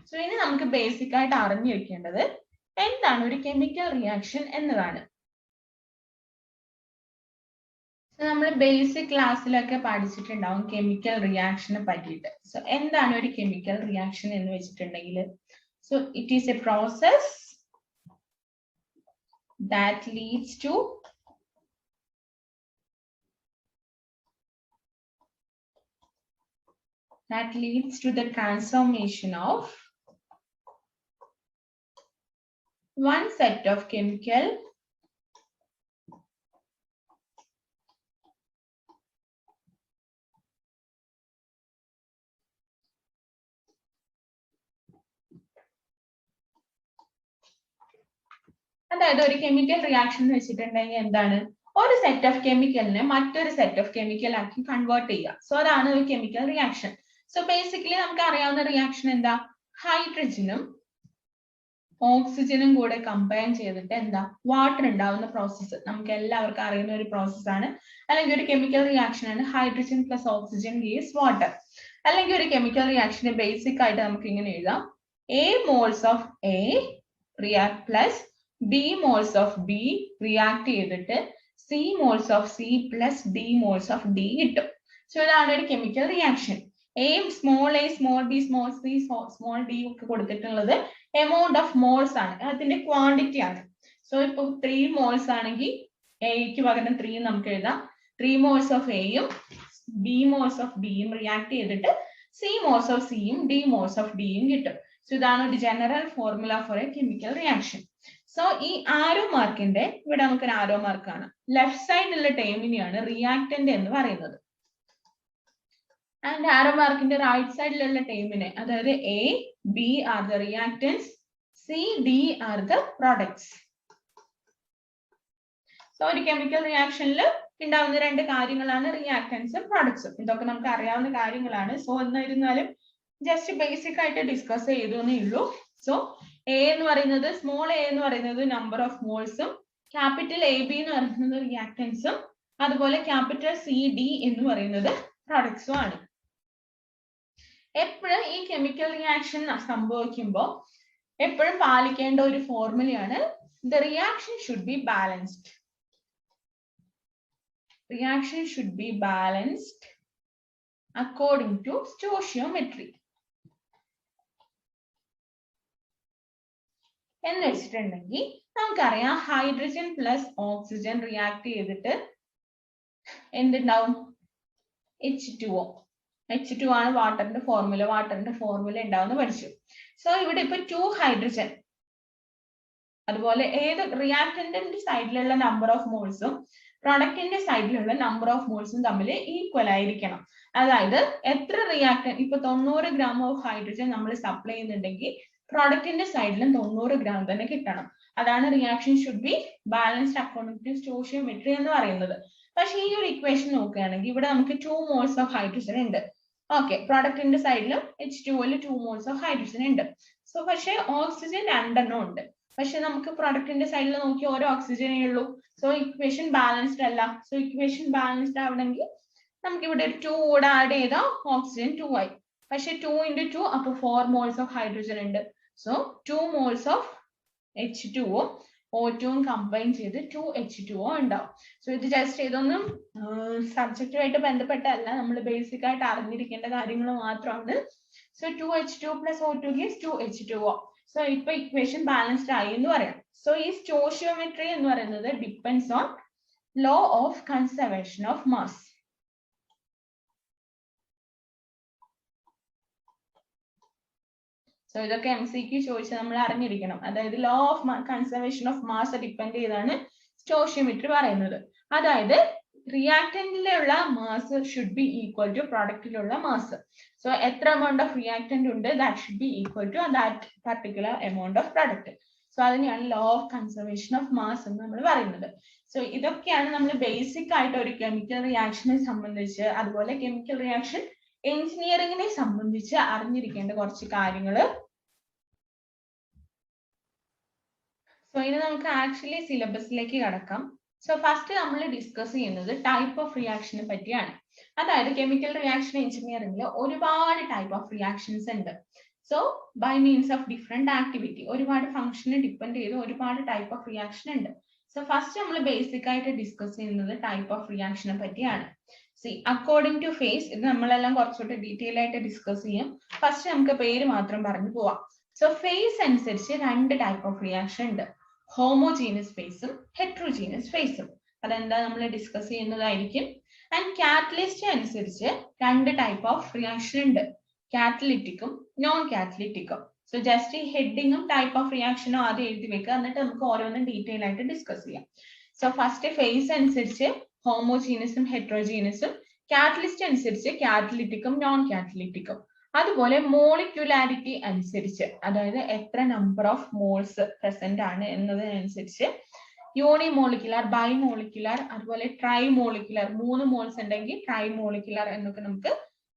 സോ ഇനി നമുക്ക് ബേസിക് ആയിട്ട് അറിഞ്ഞിരിക്കേണ്ടത് എന്താണ് ഒരു കെമിക്കൽ റിയാക്ഷൻ എന്നതാണ്. നമ്മൾ ബേസിക് ക്ലാസ്സിലൊക്കെ പഠിച്ചിട്ടുണ്ടാവും കെമിക്കൽ റിയാക്ഷനെ പറ്റിയിട്ട്. സോ എന്താണ് ഒരു കെമിക്കൽ റിയാക്ഷൻ എന്ന് വെച്ചിട്ടുണ്ടെങ്കിൽ, so it is a process that leads to the transformation of one set of chemical അതായത് ഒരു കെമിക്കൽ റിയാക്ഷൻ എന്ന് വെച്ചിട്ടുണ്ടെങ്കിൽ എന്താണ്? ഒരു സെറ്റ് ഓഫ് കെമിക്കലിനെ മറ്റൊരു സെറ്റ് ഓഫ് കെമിക്കൽ ആക്കി കൺവേർട്ട് ചെയ്യുക. സോ അതാണ് ഒരു കെമിക്കൽ റിയാക്ഷൻ. സോ ബേസിക്കലി നമുക്ക് അറിയാവുന്ന റിയാക്ഷൻ എന്താ? ഹൈഡ്രജനും ഓക്സിജനും കൂടെ കമ്പൈൻ ചെയ്തിട്ട് എന്താ വാട്ടർ ഉണ്ടാവുന്ന പ്രോസസ്സ് നമുക്ക് എല്ലാവർക്കും അറിയുന്ന ഒരു പ്രോസസ്സാണ്. അല്ലെങ്കിൽ ഒരു കെമിക്കൽ റിയാക്ഷൻ ആണ് hydrogen plus oxygen gives water. അല്ലെങ്കിൽ ഒരു കെമിക്കൽ റിയാക്ഷനെ ബേസിക് ആയിട്ട് നമുക്ക് ഇങ്ങനെ എഴുതാം: A moles of A react plus B moles of B react ചെയ്തിട്ട് C moles of C plus D moles of D കിട്ടും. സോ ഇതാണ് ഒരു chemical reaction. A small a small b small c small d ഒക്കെ കൊടുത്തിട്ടുള്ളത് amount of moles ആണ്, അതിന്റെ quantity ആണ്. So ഇപ്പൊ 3 മോൾസ് ആണെങ്കിൽ എക്ക് പകരം 3 നമുക്ക് എഴുതാം. 3 മോൾസ് ഓഫ് എയും B മോൾസ് ഓഫ് ബിയും റിയാക്ട് ചെയ്തിട്ട് C മോൾസ് ഓഫ് സിയും D മോൾസ് ഓഫ് ഡിയും കിട്ടും. സോ ഇതാണ് ഒരു general formula for a chemical reaction. So ഈ ആരോ മാർക്കിന്റെ ഇവിടെ നമുക്കൊരു ആരോ മാർക്ക് ആണ്. ലെഫ്റ്റ് സൈഡിലുള്ള ടേമിനെയാണ് റിയാക്ടന്റ് എന്ന് പറയുന്നത്. ആൻഡ് ആരോ മാർക്കിന്റെ റൈറ്റ് സൈഡിലുള്ള ടേമിനെ, അതായത് A, B are the reactance, C, D are the products. So ഒരു കെമിക്കൽ റിയാക്ഷനിൽ ഉണ്ടാവുന്ന 2 കാര്യങ്ങളാണ് റിയാക്ടൻസും പ്രോഡക്ട്സും. ഇതൊക്കെ നമുക്ക് അറിയാവുന്ന കാര്യങ്ങളാണ്. സോ എന്നിരുന്നാലും ജസ്റ്റ് ബേസിക് ആയിട്ട് ഡിസ്കസ് ചെയ്തേ ഉള്ളൂ. സോ A എന്ന് പറയുന്നത്, സ്മോൾ a എന്ന് പറയുന്നത് നമ്പർ ഓഫ് മോൾസും, ക്യാപിറ്റൽ AB എന്ന് പറയുന്നത് റിയാക്ടൻസും, അതുപോലെ ക്യാപിറ്റൽ CD എന്ന് പറയുന്നത് പ്രോഡക്ട്സും ആണ്. എപ്പോഴും ഈ കെമിക്കൽ റിയാക്ഷൻ സംഭവിക്കുമ്പോൾ എപ്പോഴും പാലിക്കേണ്ട ഒരു ഫോർമുലയാണ് the reaction should be balanced. Reaction should be balanced according to stoichiometry. എന്ന് വെച്ചിട്ടുണ്ടെങ്കിൽ നമുക്കറിയാം ഹൈഡ്രജൻ പ്ലസ് ഓക്സിജൻ റിയാക്ട് ചെയ്തിട്ട് എന്തുണ്ടാവും? H2O. H2 ആണ് വാട്ടറിന്റെ ഫോർമുല. വാട്ടറിന്റെ ഫോർമുല ഉണ്ടാവുന്ന പഠിച്ചു. സോ ഇവിടെ ഇപ്പൊ 2 ഹൈഡ്രജൻ, അതുപോലെ ഏത് റിയാക്ടന്റിന്റെ സൈഡിലുള്ള നമ്പർ ഓഫ് മോൾസും പ്രൊഡക്റ്റിന്റെ സൈഡിലുള്ള നമ്പർ ഓഫ് മോൾസും തമ്മിൽ ഈക്വൽ ആയിരിക്കണം. അതായത് എത്ര റിയാക്ടന്റ്, ഇപ്പൊ 90 ഗ്രാം ഓഫ് ഹൈഡ്രജൻ നമ്മൾ സപ്ലൈ ചെയ്യുന്നുണ്ടെങ്കിൽ പ്രൊഡക്റ്റിന്റെ സൈഡിലും 90 ഗ്രാം തന്നെ കിട്ടണം. അതാണ് reaction should be balanced according to stoichiometry എന്ന് പറയുന്നത്. പക്ഷേ ഈ ഒരു ഇക്വേഷൻ നോക്കുകയാണെങ്കിൽ ഇവിടെ നമുക്ക് 2 മോൾസ് ഓഫ് ഹൈഡ്രജൻ ഉണ്ട്. ഓക്കെ, പ്രൊഡക്റ്റിന്റെ സൈഡിലും H2O-ൽ 2 മോൾസ് ഓഫ് ഹൈഡ്രജൻ ഉണ്ട്. സോ പക്ഷേ ഓക്സിജൻ 2 എണ്ണം ഉണ്ട്. പക്ഷെ നമുക്ക് പ്രൊഡക്റ്റിന്റെ സൈഡിൽ നോക്കി ഓരോ ഓക്സിജനേ ഉള്ളൂ. സോ ഇക്വേഷൻ ബാലൻസ്ഡ് അല്ല. സോ ഇക്വേഷൻ ബാലൻസ്ഡ് ആവണമെങ്കിൽ നമുക്ക് ഇവിടെ ഒരു 2 കൂടെ ആഡ് ചെയ്താൽ ഓക്സിജൻ 2 ആയി. പക്ഷെ 2 into 2 അപ്പോൾ 4 മോൾസ് ഓഫ് ഹൈഡ്രജൻ ഉണ്ട്. So 2 moles of H2O O2 combine ചെയ്ത് 2 H2O ഉണ്ടാവും. സോ ഇത് ജസ്റ്റ് ഇതൊന്നും സബ്ജക്റ്റുമായിട്ട് ബന്ധപ്പെട്ടല്ല, നമ്മൾ ബേസിക് ആയിട്ട് അറിഞ്ഞിരിക്കേണ്ട കാര്യങ്ങൾ മാത്രമാണ്. So 2 H2 plus O2 gives 2 H2O. So ഇപ്പൊ ഇക്വേഷൻ ബാലൻസ്ഡ് ആയി എന്ന് പറയാം. സോ ഈ സ്റ്റോഷിയോമെട്രി എന്ന് പറയുന്നത് depends on law of conservation of mass. So ഇതൊക്കെ MCQ ചോദിച്ച് നമ്മൾ അറിഞ്ഞിരിക്കണം. അതായത് law of conservation of mass depend ചെയ്താണ് സ്റ്റോഷിയോമെട്രി പറയുന്നത്. അതായത് റിയാക്ടന്റിലുള്ള mass should be equal to പ്രൊഡക്റ്റിലുള്ള മാസ്. സോ എത്ര എമൗണ്ട് ഓഫ് റിയാക്ടന്റ് ഉണ്ട്, that should be equal to that particular amount of product. So അതിനെയാണ് law of conservation of mass എന്ന് നമ്മൾ പറയുന്നത്. സോ ഇതൊക്കെയാണ് നമ്മൾ ബേസിക് ആയിട്ട് ഒരു കെമിക്കൽ റിയാക്ഷനെ സംബന്ധിച്ച്, അതുപോലെ കെമിക്കൽ റിയാക്ഷൻ എഞ്ചിനീയറിംഗിനെ സംബന്ധിച്ച് അറിഞ്ഞിരിക്കേണ്ട കുറച്ച് കാര്യങ്ങൾ. സോ ഇനി നമുക്ക് ആക്ച്വലി സിലബസിലേക്ക് കടക്കാം. സോ ഫസ്റ്റ് നമ്മൾ ഡിസ്കസ് ചെയ്യുന്നത് ടൈപ്പ് ഓഫ് റിയാക്ഷനെ പറ്റിയാണ്. അതായത് കെമിക്കൽ റിയാക്ഷൻ എഞ്ചിനീയറിംഗിൽ ഒരുപാട് ടൈപ്പ് ഓഫ് റിയാക്ഷൻസ് ഉണ്ട്. So by means of different activity, ഒരുപാട് ഫംഗ്ഷനെ ഡിപ്പെൻഡ് ചെയ്ത് ഒരുപാട് ടൈപ്പ് ഓഫ് റിയാക്ഷൻ ഉണ്ട്. സോ ഫസ്റ്റ് നമ്മൾ ബേസിക് ആയിട്ട് ഡിസ്കസ് ചെയ്യുന്നത് ടൈപ്പ് ഓഫ് റിയാക്ഷനെ പറ്റിയാണ്. സി അക്കോർഡിംഗ് ടു ഫേസ്, ഇത് നമ്മളെല്ലാം കുറച്ചുകൂടി ഡീറ്റെയിൽ ആയിട്ട് ഡിസ്കസ് ചെയ്യും. ഫസ്റ്റ് നമുക്ക് പേര് മാത്രം പറഞ്ഞു പോവാം. സോ ഫേസ് അനുസരിച്ച് 2 ടൈപ്പ് ഓഫ് റിയാക്ഷൻ ഉണ്ട്. ഹോമോജീനസ് ഫേസും ഹെട്രോജീനസ് ഫേസും. അതെന്താ നമ്മൾ ഡിസ്കസ് ചെയ്യുന്നതായിരിക്കും. ആൻഡ് കാറ്റലിസ്റ്റ് അനുസരിച്ച് 2 ടൈപ്പ് ഓഫ് റിയാക്ഷൻ ഉണ്ട്. കാറ്റലിറ്റിക്കും നോൺ കാറ്റലിറ്റിക്കും. സോ ജസ്റ്റ് ഈ ഹെഡിങ്ങും ടൈപ്പ് ഓഫ് റിയാക്ഷനും ആദ്യം എഴുതി വെക്കുക, എന്നിട്ട് നമുക്ക് ഓരോന്നും ഡീറ്റെയിൽ ആയിട്ട് ഡിസ്കസ് ചെയ്യാം. സോ ഫസ്റ്റ് ഫേസ് അനുസരിച്ച് ഹോമോജീനസും ഹെട്രോജീനസും, കാറ്റലിസ്റ്റ് അനുസരിച്ച് കാറ്റലിറ്റിക്കും നോൺ കാറ്റലിറ്റിക്കും. അതുപോലെ മോളിക്യുലാരിറ്റി അനുസരിച്ച്, അതായത് എത്ര നമ്പർ ഓഫ് മോൾസ് പ്രസന്റ് ആണ് എന്നതിനനുസരിച്ച് യൂണിമോളിക്കുലാർ, ബൈമോളിക്കുലാർ, അതുപോലെ ട്രൈമോളിക്കുലാർ, 3 മോൾസ് ഉണ്ടെങ്കിൽ ട്രൈമോളിക്കുലാർ എന്നൊക്കെ നമുക്ക്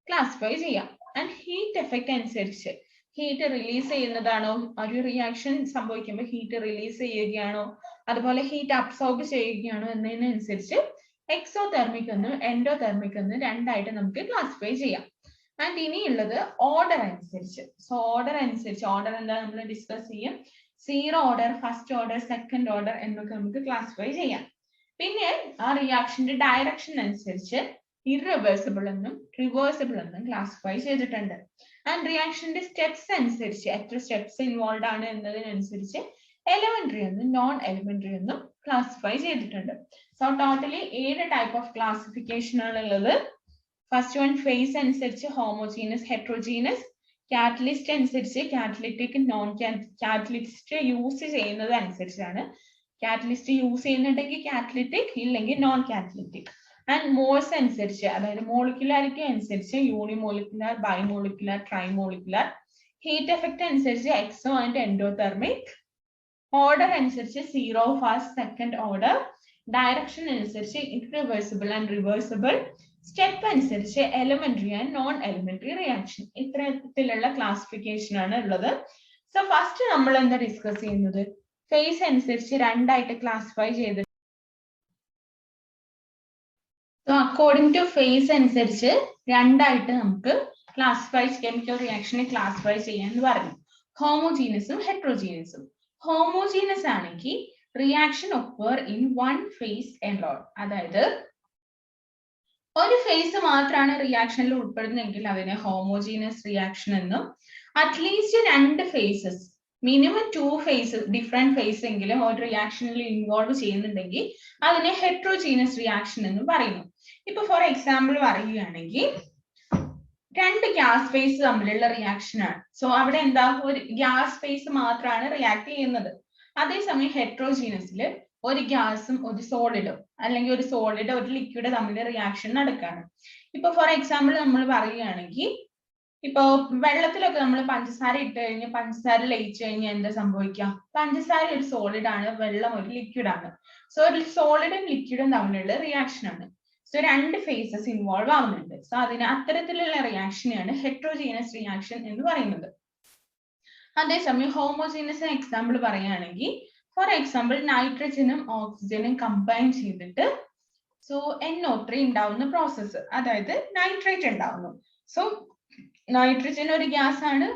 ക്ലാസിഫൈ ചെയ്യാം. ആൻഡ് ഹീറ്റ് എഫക്റ്റ് അനുസരിച്ച്, ഹീറ്റ് റിലീസ് ചെയ്യുന്നതാണോ, ഒരു റിയാക്ഷൻ സംഭവിക്കുമ്പോൾ ഹീറ്റ് റിലീസ് ചെയ്യുകയാണോ, അതുപോലെ ഹീറ്റ് അബ്സോർബ് ചെയ്യുകയാണോ എന്നതിനനുസരിച്ച് എക്സോതെർമിക് എന്നും എൻഡോതെർമിക് എന്നും 2 ആയിട്ട് നമുക്ക് ക്ലാസിഫൈ ചെയ്യാം. ആൻഡ് ഇനിയുള്ളത് ഓർഡർ അനുസരിച്ച്. സോ ഓർഡർ അനുസരിച്ച്, ഓർഡർ എന്താ നമ്മൾ ഡിസ്കസ് ചെയ്യും. 0 order, first order, second order എന്നൊക്കെ നമുക്ക് ക്ലാസിഫൈ ചെയ്യാം. പിന്നെ ആ റിയാക്ഷന്റെ ഡയറക്ഷൻ അനുസരിച്ച് ഇറവേഴ്സിബിൾ എന്നും റിവേഴ്സിബിൾ എന്നും ക്ലാസിഫൈ ചെയ്തിട്ടുണ്ട്. ആൻഡ് റിയാക്ഷന്റെ സ്റ്റെപ്സ് അനുസരിച്ച്, എത്ര സ്റ്റെപ്സ് ഇൻവോൾവ് ആണ് എന്നതിനനുസരിച്ച് എലിമെന്ററി എന്നും നോൺ എലിമെന്ററി എന്നും ക്ലാസിഫൈ ചെയ്തിട്ടുണ്ട്. So totally 7 type of classification ആണുള്ളത്. ഫസ്റ്റ് വൺ ഫേസ് അനുസരിച്ച് ഹോമോജീനസ്, ഹെട്രോജീനസ്. കാറ്റലിസ്റ്റ് അനുസരിച്ച് കാറ്റലിറ്റിക്, നോൺ കാറ്റലിസ്റ്റ് യൂസ് ചെയ്യുന്നത് അനുസരിച്ചാണ്. കാറ്റലിസ്റ്റ് യൂസ് ചെയ്യുന്നുണ്ടെങ്കിൽ കാറ്റലിറ്റിക്, ഇല്ലെങ്കിൽ നോൺ കാറ്റലിറ്റിക്. ആൻഡ് മോൾസ് അനുസരിച്ച്, അതായത് മോളിക്കുലാരിറ്റി അനുസരിച്ച് യൂണിമോളിക്കുലാർ, ബൈമോളിക്കുലാർ, ട്രൈമോളിക്കുലാർ. ഹീറ്റ് എഫക്റ്റ് അനുസരിച്ച് എക്സോ ആൻഡ് എൻഡോതെർമിക്. ഓർഡർ അനുസരിച്ച് 0, ഫസ്റ്റ്, സെക്കൻഡ് ഓർഡർ. ഡയറക്ഷൻ അനുസരിച്ച് ഇറിവേഴ്സിബിൾ ആൻഡ് റിവേഴ്സിബിൾ. സ്റ്റെപ്പ് അനുസരിച്ച് elementary and non elementary reaction. ഇത്തരത്തിലുള്ള ക്ലാസിഫിക്കേഷൻ ആണ് ഉള്ളത്. സോ ഫസ്റ്റ് നമ്മൾ എന്താ ഡിസ്കസ് ചെയ്യുന്നത്, ഫേസ് അനുസരിച്ച് 2 ആയിട്ട് ക്ലാസിഫൈ ചെയ്ത്. സോ അക്കോർഡിംഗ് ടു ഫേസ് അനുസരിച്ച് 2 ആയിട്ട് നമുക്ക് ക്ലാസിഫൈ, കെമിക്കൽ റിയാക്ഷനെ ക്ലാസിഫൈ ചെയ്യാന്ന് പറഞ്ഞു. ഹോമോജീനസും ഹെട്രോജീനസും. ഹോമോജീനസ് ആണെങ്കിൽ reaction occur in 1 phase alone, അതായത് ഒരു ഫേസ് മാത്രമാണ് റിയാക്ഷനിൽ ഉൾപ്പെടുന്നതെങ്കിൽ അതിനെ ഹോമോജീനസ് റിയാക്ഷൻ എന്നും, at least 2 phases, minimum 2 phase, different phase എങ്കിലും ഒരു റിയാക്ഷനിൽ ഇൻവോൾവ് ചെയ്യുന്നുണ്ടെങ്കിൽ അതിനെ ഹെട്രോജീനസ് റിയാക്ഷൻ എന്നും പറയുന്നു. ഇപ്പൊ ഫോർ എക്സാമ്പിൾ പറയുകയാണെങ്കിൽ 2 ഗ്യാസ് ഫേസ് തമ്മിലുള്ള റിയാക്ഷൻ ആണ്. സോ അവിടെ എന്താ, ഒരു ഗ്യാസ് ഫേസ് മാത്രമാണ് റിയാക്ട് ചെയ്യുന്നത്. അതേസമയം ഹെട്രോജീനസിൽ ഒരു ഗ്യാസും ഒരു സോളിഡും, അല്ലെങ്കിൽ ഒരു സോളിഡ് ഒരു ലിക്വിഡ് തമ്മിൽ റിയാക്ഷൻ നടക്കുകയാണ്. ഇപ്പൊ ഫോർ എക്സാമ്പിൾ നമ്മൾ പറയുകയാണെങ്കിൽ ഇപ്പൊ വെള്ളത്തിലൊക്കെ നമ്മൾ പഞ്ചസാര ഇട്ട് കഴിഞ്ഞ് പഞ്ചസാര ലയിച്ചു കഴിഞ്ഞാൽ എന്താ സംഭവിക്കാം? പഞ്ചസാര ഒരു സോളിഡ് ആണ്, വെള്ളം ഒരു ലിക്വിഡ് ആണ്. സോ ഒരു സോളിഡും ലിക്വിഡും തമ്മിലുള്ള റിയാക്ഷൻ ആണ്. സോ രണ്ട് ഫേസസ് ഇൻവോൾവ് ആവുന്നുണ്ട്. സോ അതിന് അത്തരത്തിലുള്ള റിയാക്ഷനെയാണ് ഹെട്രോജീനസ് റിയാക്ഷൻ എന്ന് പറയുന്നത്. അതേസമയം ഹോമോജീനസിന് എക്സാമ്പിൾ പറയുകയാണെങ്കിൽ, ഫോർ എക്സാമ്പിൾ നൈട്രജനും ഓക്സിജനും കമ്പൈൻ ചെയ്തിട്ട് സോ NO3 ഉണ്ടാവുന്ന പ്രോസസ്സ്, അതായത് നൈട്രേറ്റ് ഉണ്ടാവുന്നു. സോ നൈട്രജൻ ഒരു ഗ്യാസ് ആണ്,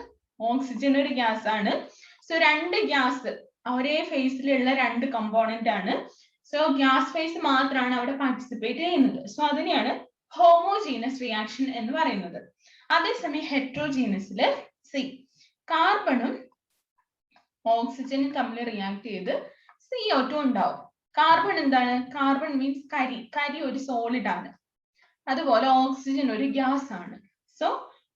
ഓക്സിജൻ ഒരു ഗ്യാസ് ആണ്. സോ രണ്ട് ഗ്യാസ് ഒരേ ഫേസിലുള്ള രണ്ട് കമ്പോണന്റ് ആണ്. സോ ഗ്യാസ് ഫേസ് മാത്രമാണ് അവിടെ പാർട്ടിസിപ്പേറ്റ് ചെയ്യുന്നത്. സോ അതിനെയാണ് ഹോമോജീനസ് റിയാക്ഷൻ എന്ന് പറയുന്നത്. അതേസമയം ഹെട്രോജീനസില് കാർബണും ഓക്സിജനും തമ്മിൽ റിയാക്ട് ചെയ്ത് CO2 ഉണ്ടാവും. കാർബൺ എന്താണ്? കാർബൺ മീൻസ് കരി. കരി ഒരു സോളിഡ് ആണ്. അതുപോലെ ഓക്സിജൻ ഒരു ഗ്യാസ് ആണ്. സോ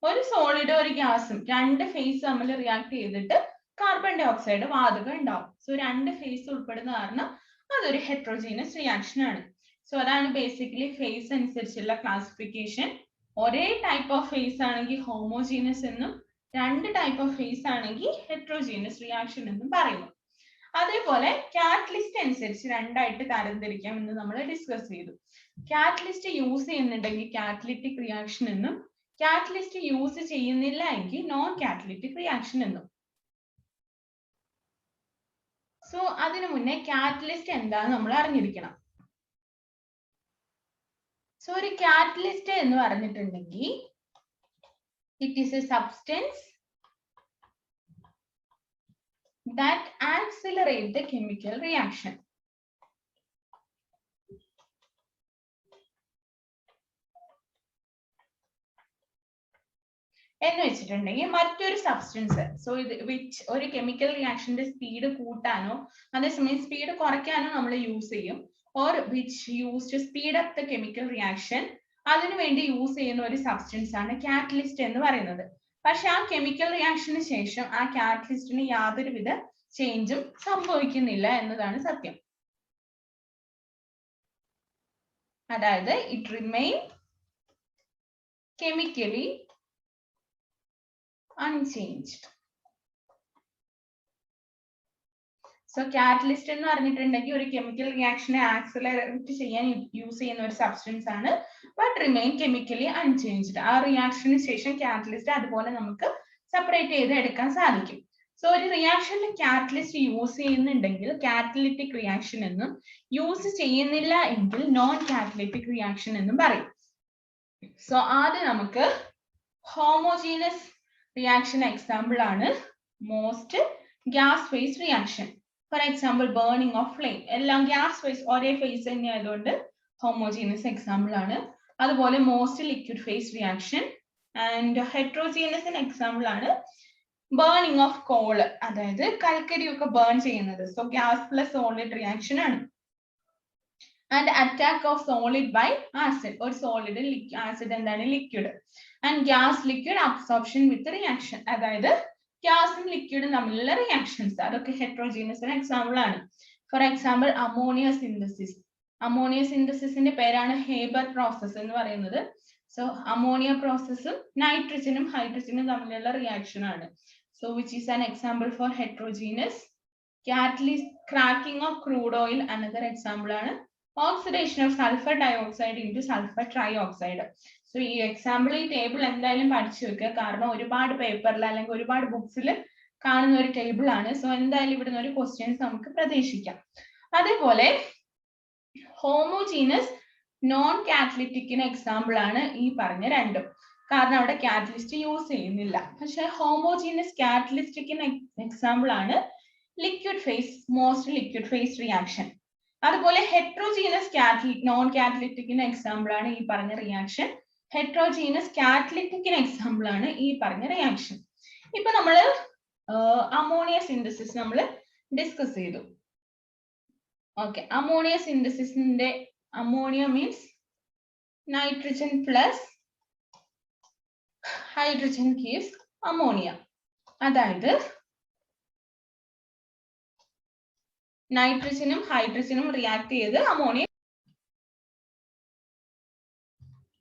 ഒരു സോളിഡ് ഒരു ഗ്യാസും രണ്ട് ഫേസ് തമ്മിൽ റിയാക്ട് ചെയ്തിട്ട് കാർബൺ ഡൈ ഓക്സൈഡ് വാതകം ഉണ്ടാവും. സോ രണ്ട് ഫേസ് ഉൾപ്പെടുന്ന കാരണം അതൊരു ഹെട്രോജീനസ് റിയാക്ഷൻ ആണ്. സോ അതാണ് ബേസിക്കലി ഫേസ് അനുസരിച്ചുള്ള ക്ലാസിഫിക്കേഷൻ. ഒരേ ടൈപ്പ് ഓഫ് ഫേസ് ആണെങ്കിൽ ഹോമോജീനസ് എന്നും രണ്ട് ടൈപ്പ് ഓഫ് ഫേസ് ആണെങ്കിൽ ഹെട്രോജീനസ് റിയാക്ഷൻ എന്നും പറയുന്നു. അതേപോലെ കാറ്റലിസ്റ്റ് അനുസരിച്ച് രണ്ടായിട്ട് തരംതിരിക്കാം എന്ന് നമ്മൾ ഡിസ്കസ് ചെയ്തു. കാറ്റലിസ്റ്റ് യൂസ് ചെയ്യുന്നുണ്ടെങ്കിൽ കാറ്റലിറ്റിക് റിയാക്ഷൻ എന്നും കാറ്റലിസ്റ്റ് യൂസ് ചെയ്യുന്നില്ല എങ്കിൽ നോൺ കാറ്റലിറ്റിക് റിയാക്ഷൻ എന്നും. സോ അതിനു മുന്നേ കാറ്റലിസ്റ്റ് എന്താന്ന് നമ്മൾ അറിഞ്ഞിരിക്കണം. സോ ഒരു കാറ്റലിസ്റ്റ് എന്ന് പറഞ്ഞിട്ടുണ്ടെങ്കിൽ it is a substance that accelerate the chemical reaction. എന്ന് വെച്ചിട്ടുണ്ടെങ്കിൽ മറ്റൊരു സബ്സ്റ്റൻസ്, സോ ഇത് വിച്ച് ഒരു കെമിക്കൽ റിയാക്ഷന്റെ സ്പീഡ് കൂട്ടാനോ അതേസമയം സ്പീഡ് കുറയ്ക്കാനോ നമ്മൾ യൂസ് ചെയ്യും. Or which use to speed up the chemical reaction, അതിനുവേണ്ടി യൂസ് ചെയ്യുന്ന ഒരു സബ്സ്റ്റൻസ് ആണ് കാറ്റലിസ്റ്റ് എന്ന് പറയുന്നത്. പക്ഷെ ആ കെമിക്കൽ റിയാക്ഷന് ശേഷം ആ കാറ്റലിസ്റ്റിന് യാതൊരുവിധ ചേഞ്ചും സംഭവിക്കുന്നില്ല എന്നതാണ് സത്യം. അതായത് it remain chemically unchanged. So catalyst എന്ന് പറഞ്ഞിട്ടുണ്ടെങ്കിൽ ഒരു കെമിക്കൽ റിയാക്ഷനെ ആക്സിലറേറ്റ് ചെയ്യാൻ യൂസ് ചെയ്യുന്ന ഒരു സബ്സ്റ്റൻസ് ആണ്, ബട്ട് റിമെയിൻ കെമിക്കലി അൺചേഞ്ച്ഡ്. ആ റിയാക്ഷന് ശേഷം കാറ്റലിസ്റ്റ് അതുപോലെ നമുക്ക് സെപ്പറേറ്റ് ചെയ്ത് എടുക്കാൻ സാധിക്കും. സോ ഒരു റിയാക്ഷനിൽ കാറ്റലിസ്റ്റ് യൂസ് ചെയ്യുന്നുണ്ടെങ്കിൽ കാറ്റലിറ്റിക് റിയാക്ഷൻ എന്നും യൂസ് ചെയ്യുന്നില്ല എങ്കിൽ നോൺ കാറ്റലിറ്റിക് റിയാക്ഷൻ എന്നും പറയും. സോ ആദ്യം നമുക്ക് ഹോമോജീനസ് റിയാക്ഷൻ എക്സാമ്പിൾ ആണ് most gas phase reaction. For example burning of flame, എല്ലാം ഗ്യാസ് ഫേസ് ഒരേ ഫേസ് തന്നെ ആയതുകൊണ്ട് ഹോമോജീനസ് എക്സാമ്പിൾ ആണ്. അതുപോലെ most liquid phase reaction. And ഹെട്രോജീനസിന് എക്സാമ്പിൾ ആണ് ബേണിംഗ് ഓഫ് കോൾ, അതായത് കൽക്കരിയൊക്കെ ബേൺ ചെയ്യുന്നത്. So gas plus solid reaction ആണ്. And attack of solid by acid, ഒരു സോളിഡ് ആസിഡ് എന്താണ് liquid. And gas liquid absorption with reaction, അതായത് ഗ്യാസും ലിക്വിഡും തമ്മിലുള്ള റിയാക്ഷൻസ്, അതൊക്കെ ഹെട്രോജീനസിന് എക്സാമ്പിൾ ആണ്. For example ammonia synthesis. Ammonia സിന്തസിസിന്റെ പേരാണ് ഹേബർ പ്രോസസ് എന്ന് പറയുന്നത്. സോ അമോണിയ പ്രോസസ്സും നൈട്രജനും ഹൈഡ്രജനും തമ്മിലുള്ള റിയാക്ഷൻ ആണ്. So which is an example for heterogeneous. Catalyst cracking of crude oil another example ആണ്. Oxidation of sulphur dioxide into sulphur trioxide. So ഈ example ഈ ടേബിൾ എന്തായാലും പഠിച്ചു വെക്കുക, കാരണം ഒരുപാട് പേപ്പറിൽ അല്ലെങ്കിൽ ഒരുപാട് ബുക്സിൽ കാണുന്ന ഒരു ടേബിൾ ആണ്. സോ എന്തായാലും ഇവിടുന്ന് ഒരു ക്വസ്റ്റ്യൻസ് നമുക്ക് പ്രതീക്ഷിക്കാം. അതേപോലെ ഹോമോജീനസ് നോൺ കാറ്റലിറ്റിക്കിന് എക്സാമ്പിൾ ആണ് ഈ പറഞ്ഞ രണ്ടും, കാരണം അവിടെ കാറ്റലിസ്റ്റ് യൂസ് ചെയ്യുന്നില്ല. പക്ഷെ ഹോമോജീനസ് കാറ്റലിസ്റ്റിക്കിന് എക്സാമ്പിൾ ആണ് liquid face, most liquid phase reaction. അതുപോലെ ഹെട്രോജീനസ് നോൺ കാറ്റലിറ്റിക്കിന് എക്സാമ്പിൾ ആണ് ഈ പറഞ്ഞ റിയാക്ഷൻ. ഹെട്രോജീനസ് കാറ്റലിറ്റിക്കിന് എക്സാമ്പിൾ ആണ് ഈ പറഞ്ഞ റിയാക്ഷൻ. ഇപ്പൊ നമ്മള് അമോണിയ സിന്തസിസ് നമ്മൾ ഡിസ്കസ് ചെയ്തു. ഓക്കെ, അമോണിയ സിന്തസിസിന്റെ ammonia means nitrogen plus hydrogen gives ammonia, അതായത് നൈട്രജനും ഹൈഡ്രജനും റിയാക്ട് ചെയ്ത് ammonia.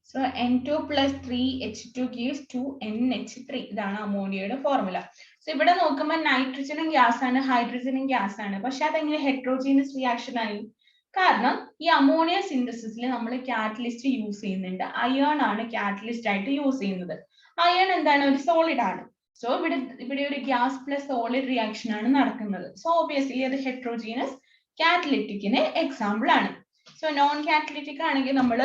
So so N2 plus 3H2 gives 2NH3. ഇതാണ് അമോണിയയുടെ ഫോർമുല. സോ ഇവിടെ നോക്കുമ്പോൾ നൈട്രജനും ഗ്യാസ് ആണ്, ഹൈഡ്രജനും ഗ്യാസ് ആണ്. പക്ഷെ അതെങ്ങനെ ഹെട്രോജീനസ് റിയാക്ഷൻ ആയി? കാരണം ഈ അമോണിയ സിന്തസിസിൽ നമ്മൾ കാറ്റലിസ്റ്റ് യൂസ് ചെയ്യുന്നുണ്ട്. അയേൺ ആണ് കാറ്റലിസ്റ്റ് ആയിട്ട് യൂസ് ചെയ്യുന്നത്. അയേൺ എന്താണ്? ഒരു സോളിഡ് ആണ്. സോ ഇവിടെ ഒരു ഗ്യാസ് പ്ലസ് സോളിഡ് റിയാക്ഷൻ ആണ് നടക്കുന്നത്. സോ ഓബിയസ്ലി അത് ഹെട്രോജീനസ് കാറ്റലിറ്റിക്കിന് എക്സാമ്പിൾ ആണ്. സോ നോൺ കാറ്റലിറ്റിക് ആണെങ്കിൽ നമ്മൾ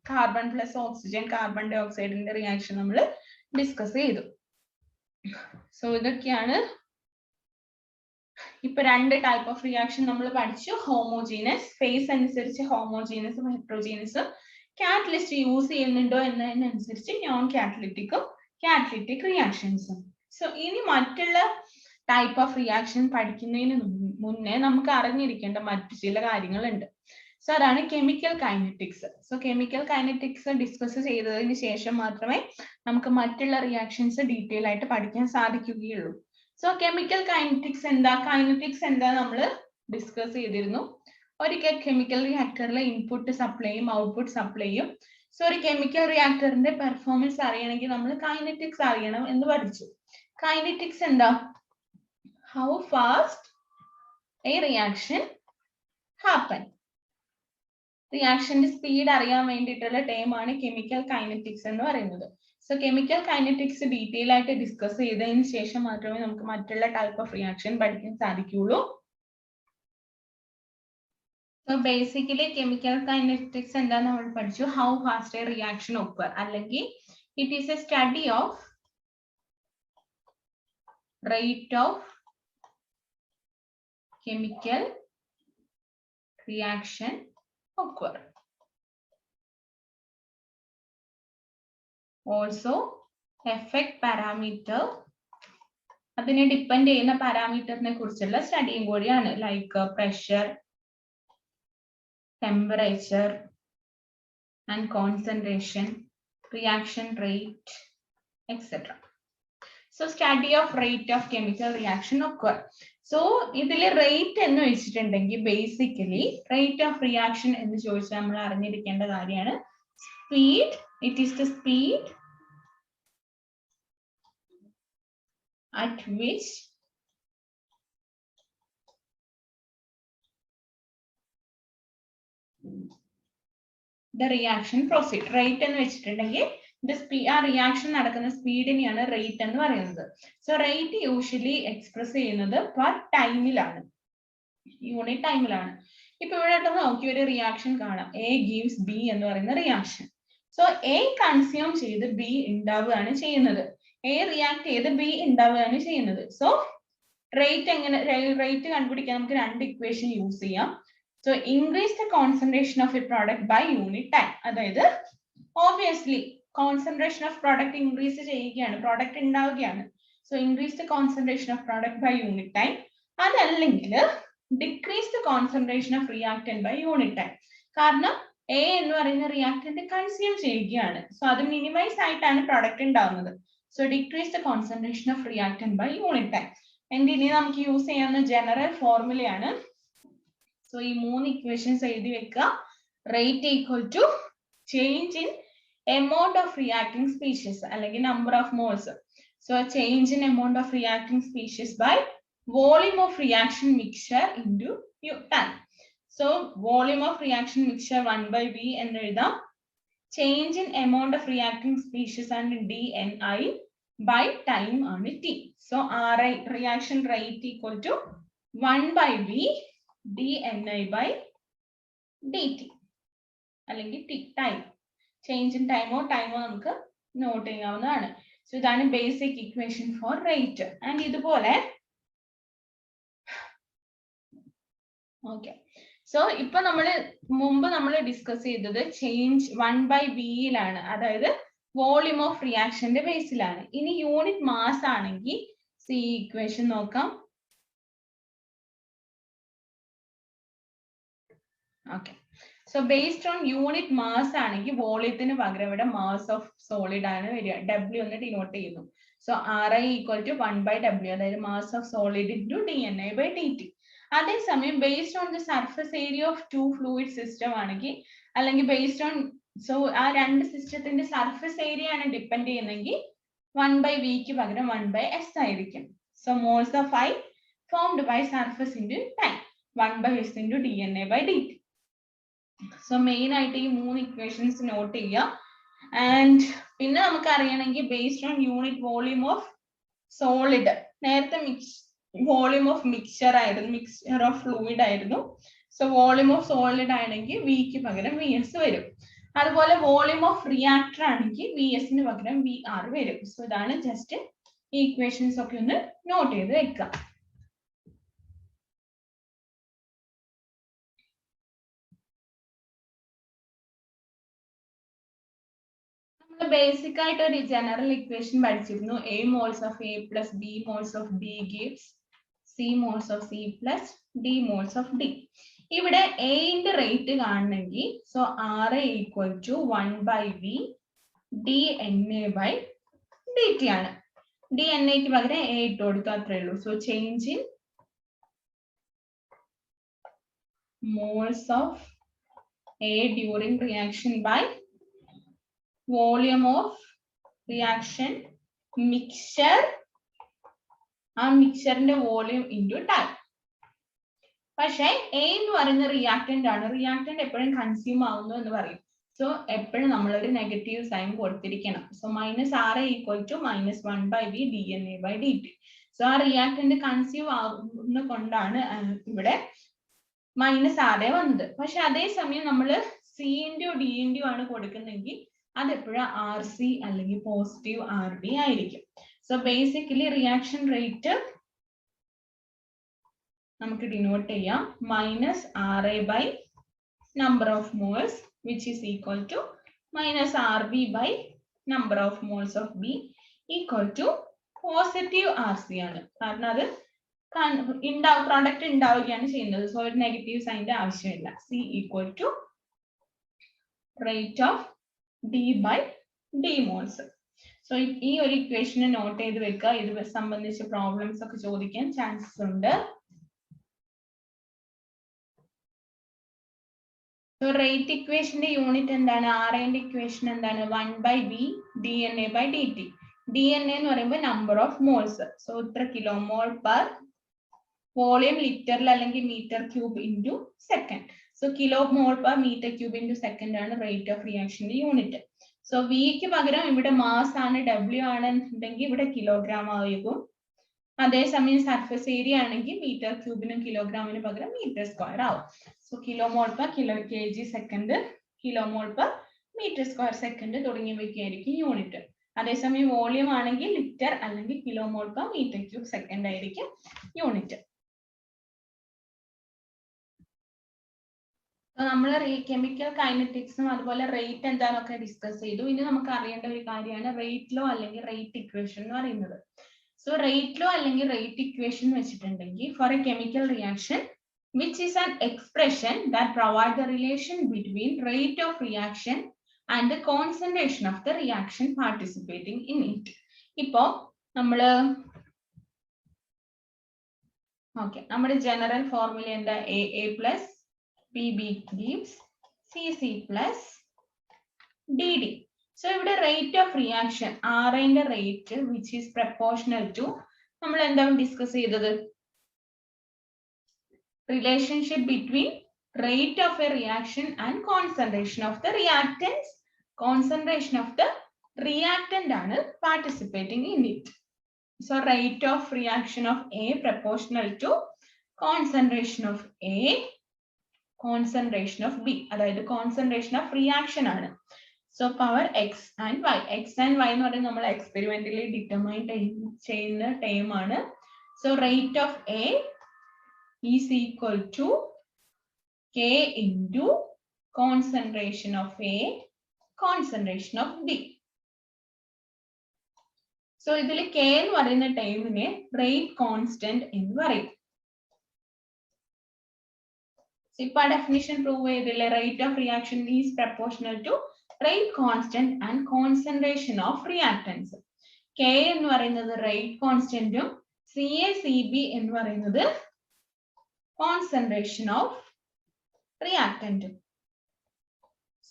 കാർബൺ പ്ലസ് ഓക്സിജൻ, കാർബൺ ഡൈ ഓക്സൈഡിന്റെ റിയാക്ഷൻ നമ്മൾ ഡിസ്കസ് ചെയ്തു. സോ ഇതൊക്കെയാണ് ഇപ്പൊ രണ്ട് ടൈപ്പ് ഓഫ് റിയാക്ഷൻ നമ്മൾ പഠിച്ചു. ഹോമോജീനസ്, ഫേസ് അനുസരിച്ച് ഹോമോജീനസും ഹെട്രോജീനസും, കാറ്റലിസ്റ്റ് യൂസ് ചെയ്യുന്നുണ്ടോ എന്നതിനനുസരിച്ച് നോൺ കാറ്റലിറ്റിക്കും കാറ്റലിറ്റിക് റിയാക്ഷൻസും. സോ ഇനി മറ്റുള്ള ടൈപ്പ് ഓഫ് റിയാക്ഷൻ പഠിക്കുന്നതിന് മുന്നേ നമുക്ക് അറിഞ്ഞിരിക്കേണ്ട മറ്റു ചില കാര്യങ്ങളുണ്ട്. സോ അതാണ് chemical kinetics. So chemical kinetics discuss ചെയ്തതിന് ശേഷം മാത്രമേ നമുക്ക് മറ്റുള്ള റിയാക്ഷൻസ് ഡീറ്റെയിൽ ആയിട്ട് പഠിക്കാൻ സാധിക്കുകയുള്ളൂ. സോ കെമിക്കൽ കൈനറ്റിക്സ് എന്താ? കൈനറ്റിക്സ് എന്താ നമ്മൾ ഡിസ്കസ് ചെയ്തിരുന്നു. ഒരിക്കൽ കെമിക്കൽ റിയാക്ടറിലെ ഇൻപുട്ട് സപ്ലൈയും ഔട്ട്പുട്ട് സപ്ലൈയും. സോ ഒരു കെമിക്കൽ റിയാക്ടറിന്റെ പെർഫോമൻസ് അറിയണമെങ്കിൽ നമ്മൾ കൈനറ്റിക്സ് അറിയണം എന്ന് പഠിച്ചു. കൈനറ്റിക്സ് എന്താ? How fast a reaction happen. റിയാക്ഷന്റെ സ്പീഡ് അറിയാൻ വേണ്ടിയിട്ടുള്ള ടേം ആണ് കെമിക്കൽ കൈനറ്റിക്സ് എന്ന് പറയുന്നത്. സോ കെമിക്കൽ കൈനറ്റിക്സ് ഡീറ്റെയിൽ ആയിട്ട് ഡിസ്കസ് ചെയ്തതിന് ശേഷം മാത്രമേ നമുക്ക് മറ്റുള്ള ടൈപ്പ് ഓഫ് റിയാക്ഷൻ പഠിക്കാൻ സാധിക്കുകയുള്ളൂ. സോ ബേസിക്കലി കെമിക്കൽ കൈനറ്റിക്സ് എന്താന്ന് നമ്മൾ പഠിച്ചു. How fast a reaction occur, അല്ലെങ്കിൽ it is a study of rate of chemical reaction occur. Also effect parameter, അതിനെ ഡിപ്പെൻഡ് ചെയ്യുന്ന പാരാമീറ്ററിനെ കുറിച്ചുള്ള സ്റ്റഡിയും കൂടിയാണ്. Like pressure, temperature and concentration, reaction rate etcetera. So study of rate of chemical reaction occur. So ഇതിൽ rate എന്ന് വെച്ചിട്ടുണ്ടെങ്കിൽ basically rate of reaction എന്ന് ചോദിച്ചാൽ നമ്മൾ അറിഞ്ഞിരിക്കേണ്ട കാര്യമാണ് speed. It is the speed at which the reaction proceed. Rate എന്ന് വെച്ചിട്ടുണ്ടെങ്കിൽ ആ റിയാക്ഷൻ നടക്കുന്ന സ്പീഡിനെയാണ് റേറ്റ് എന്ന് പറയുന്നത്. സോ റേറ്റ് യൂഷ്വലി എക്സ്പ്രസ് ചെയ്യുന്നത് പെർ ടൈമിലാണ്, യൂണിറ്റ് ടൈമിലാണ്. ഇപ്പൊ ഇവിടെ നോക്കി ഒരു റിയാക്ഷൻ കാണാം. എ ഗീവ്സ് ബി എന്ന് പറയുന്ന റിയാക്ഷൻ. സോ എ കൺസ്യൂം ചെയ്ത് ബി ഉണ്ടാവുകയാണ് ചെയ്യുന്നത്. എ റിയാക്ട് ചെയ്ത് ബി ഉണ്ടാവുകയാണ് ചെയ്യുന്നത്. സോ റേറ്റ് എങ്ങനെ, റേറ്റ് കണ്ടുപിടിക്കാൻ നമുക്ക് രണ്ട് ഇക്വേഷൻ യൂസ് ചെയ്യാം. So increase the concentration of a product by unit time. അതായത് obviously concentration of product increase ചെയ്യുകയാണ്, product ഉണ്ടാവുകയാണ്. So increase the concentration of product by unit time. അതല്ലെങ്കിൽ decrease the concentration of reactant by unit time. കാരണം A എന്ന് പറയുന്ന reactant consume ചെയ്യുകയാണ്. So അത് minimise ആയിട്ടാണ് പ്രൊഡക്റ്റ് ഉണ്ടാവുന്നത്. So decrease the concentration of reactant by unit time. ഇനി നമുക്ക് യൂസ് ചെയ്യാവുന്ന ജനറൽ ഫോർമുലയാണ്. സോ ഈ മൂന്ന് ഇക്വേഷൻസ് എഴുതി വെക്കുക. Rate equal to change in amount of reacting species അല്ലെങ്കിൽ number of moles. So change in amount of reacting species by volume of reaction mixture into time. So volume of reaction mixture 1/V എന്ന് എഴുതാം. Change in amount of reacting species and DNI by time ആണ് T. So RI reaction rate equal to 1/V DNI by DT അല്ലെങ്കിൽ time. Change in ടൈമോ നമുക്ക് note ചെയ്യാവുന്നതാണ്. So ഇതാണ് basic equation for rate. And ഇതുപോലെ okay. So ഇപ്പൊ മുമ്പ് നമ്മൾ ഡിസ്കസ് ചെയ്തത് ചേഞ്ച് 1/V-യിലാണ്, അതായത് വോളിയം ഓഫ് റിയാക്ഷന്റെ ബേസിലാണ്. ഇനി യൂണിറ്റ് മാസ് ആണെങ്കിൽ ഈ ഇക്വേഷൻ നോക്കാം. Okay, so based on unit mass ആണെങ്കിൽ വോളിയത്തിന് പകരം ഇവിടെ മാസ് ഓഫ് സോളിഡ് ആണ് വരിക. W എന്ന് ഡിനോട്ട് ചെയ്യുന്നു. So RI equal to 1/W, അതായത് mass of solid into DNI by DT. അതേസമയം based on the surface area of to fluid system ആണെങ്കിൽ, അല്ലെങ്കിൽ ബേസ്ഡ് ഓൺ സോ ആ രണ്ട് സിസ്റ്റത്തിന്റെ സർഫസ് ഏരിയ ആണ് ഡിപ്പെൻഡ് ചെയ്യുന്നെങ്കിൽ 1/v ക്ക് പകരം 1/s ആയിരിക്കും. So moles of I formed by surface into time 1/s into dNA/dt. So main ആയിട്ട് ഈ മൂന്ന് ഇക്വേഷൻസ് നോട്ട് ചെയ്യുക. ആൻഡ് പിന്നെ നമുക്ക് അറിയണമെങ്കിൽ based on unit volume of solid, നേരത്തെ വോളിയം ഓഫ് മിക്സ്ചർ ആയിരുന്നു, മിക്സ്ചർ ഓഫ് ഫ്ലൂയിഡ് ആയിരുന്നു. സോ വോളിയം ഓഫ് സോളിഡ് ആണെങ്കിൽ വിക്ക് പകരം VS വരും. അതുപോലെ വോളിയം ഓഫ് റിയാക്ടർ ആണെങ്കിൽ VSന് പകരം VR വരും. സോ ഇതാണ് ജസ്റ്റ് ഈ ഇക്വേഷൻസ് ഒക്കെ ഒന്ന് നോട്ട് ചെയ്ത് വെക്കാം. ബേസിക് ആയിട്ട് ഒരു ജനറൽ ഇക്വേഷൻ പഠിച്ചിരുന്നു. A moles of A plus B moles of B gives C moles of C plus D moles of D. ഇവിടെ Aന്റെ റേറ്റ് കാണണമെങ്കിൽ so RA equal to 1/V dNA/dt ആണ്. dNAക്ക് പകരം A ഇട്ട് കൊടുക്കുക, അത്രേ ഉള്ളൂ. So change in moles of A during reaction by volume of reaction mixture ആ മിക്സറിന്റെ volume into time. പക്ഷേ A എന്ന് പറയുന്ന റിയാക്ടന്റ് ആണ്. റിയാക്ടന്റ് എപ്പോഴും കൺസ്യൂം ആവുന്നു എന്ന് പറയും. സോ എപ്പോഴും നമ്മളൊരു നെഗറ്റീവ് സൈൻ കൊടുത്തിരിക്കണം. So -RA equal to -1/V dNA/dt. So ആ റിയാക്ടന്റ് കൺസ്യൂം ആവുന്ന കൊണ്ടാണ് ഇവിടെ -RA വന്നത്. പക്ഷെ അതേസമയം നമ്മൾ C × D × ആണ് കൊടുക്കുന്നെങ്കിൽ അതെപ്പോഴും RC അല്ലെങ്കിൽ പോസിറ്റീവ് RD ആയിരിക്കും. സോ ബേസിക്കലി റിയാക്ഷൻ റേറ്റ് നമുക്ക് ഡിനോട്ട് ചെയ്യാം -RA by number of moles which is equal to -RB by number of moles of B equal to positive RC ആണ്. കാരണം അത് പ്രൊഡക്റ്റ് ഉണ്ടാവുകയാണ് ചെയ്യുന്നത്. സോ ഒരു നെഗറ്റീവ് സൈൻ്റെ ആവശ്യമില്ല. C equal to rate of D by D moles. So ഈ ഒരു ഇക്വേഷനെ not ചെയ്ത് വെക്കുക. ഇത് സംബന്ധിച്ച് പ്രോബ്ലംസ് ഒക്കെ ചോദിക്കാൻ ചാൻസസ് ഉണ്ട്. സോ റേറ്റ് ഇക്വേഷന്റെ യൂണിറ്റ് എന്താണ്? RAന്റെ ഇക്വേഷൻ എന്താണ്? 1/V dNA/dt. DNA എന്ന് പറയുമ്പോൾ നമ്പർ ഓഫ് മോൾസ്. സോ ഇത്ര കിലോമോൾ പെർ വോളിയം ലിറ്ററിൽ അല്ലെങ്കിൽ metre cube into second. So kilomole per metre cube into second ആണ് റേറ്റ് ഓഫ് റിയാക്ഷന്റെ യൂണിറ്റ്. സോ വിക്ക് പകരം ഇവിടെ മാസ് ആണ്, W ആണെന്നുണ്ടെങ്കിൽ ഇവിടെ കിലോഗ്രാം ആയിരിക്കും. അതേസമയം സർഫസ് ഏരിയ ആണെങ്കിൽ മീറ്റർ ക്യൂബിനും കിലോഗ്രാമിനും പകരം മീറ്റർ സ്ക്വയർ ആവും. So kilomole per kg second, kilomole per metre square second തുടങ്ങിയവയ്ക്കായിരിക്കും യൂണിറ്റ്. അതേസമയം വോളിയം ആണെങ്കിൽ ലിറ്റർ അല്ലെങ്കിൽ kilomole per metre cube second ആയിരിക്കും യൂണിറ്റ്. നമ്മൾ കെമിക്കൽ കൈനറ്റിക്സും അതുപോലെ റേറ്റ് എന്താണെന്നൊക്കെ ഡിസ്കസ് ചെയ്തു. ഇനി നമുക്ക് അറിയേണ്ട ഒരു കാര്യമാണ് റേറ്റ് ലോ അല്ലെങ്കിൽ റേറ്റ് ഇക്വേഷൻ എന്ന് പറയുന്നത്. സോ റേറ്റ് ലോ അല്ലെങ്കിൽ റേറ്റ് ഇക്വേഷൻ വെച്ചിട്ടുണ്ടെങ്കിൽ for a chemical reaction which is an expression that provides the relation between rate of reaction and the concentration of the reaction participating in it. ഇപ്പോ നമ്മള് നമ്മുടെ general formula എന്താ? AA plus PB gives CC plus DD. So ഇവിടെ rate of reaction RAന്റെ rate which is proportional to നമ്മൾ എന്താണ് discuss ചെയ്തത്? Relationship between rate of a reaction and concentration of the reactants. Concentration of the reactant ആണ് participating in it. So rate of reaction of A proportional to concentration of A, concentration of B. അതായത് concentration of reaction ആണ്. So power X and Y. X and Y എന്ന് പറയുന്നത് നമ്മൾ experimentally determine ചെയ്യുന്ന time ആണ്. So rate of A is equal to K into concentration of A, concentration of B. So ഇതിൽ K എന്ന് പറയുന്ന ടൈമിനെ rate constant എന്ന് പറയും. ഇപ്പൊ ഡെഫിനിഷൻ പ്രൂവ് ചെയ്തില്ലേ? Rate of reaction is proportional to rate constant and concentration of reactants. K എന്ന് പറയുന്നത് rate കോൺസ്റ്റന്റും CB എന്ന് പറയുന്നത് concentration of reactant.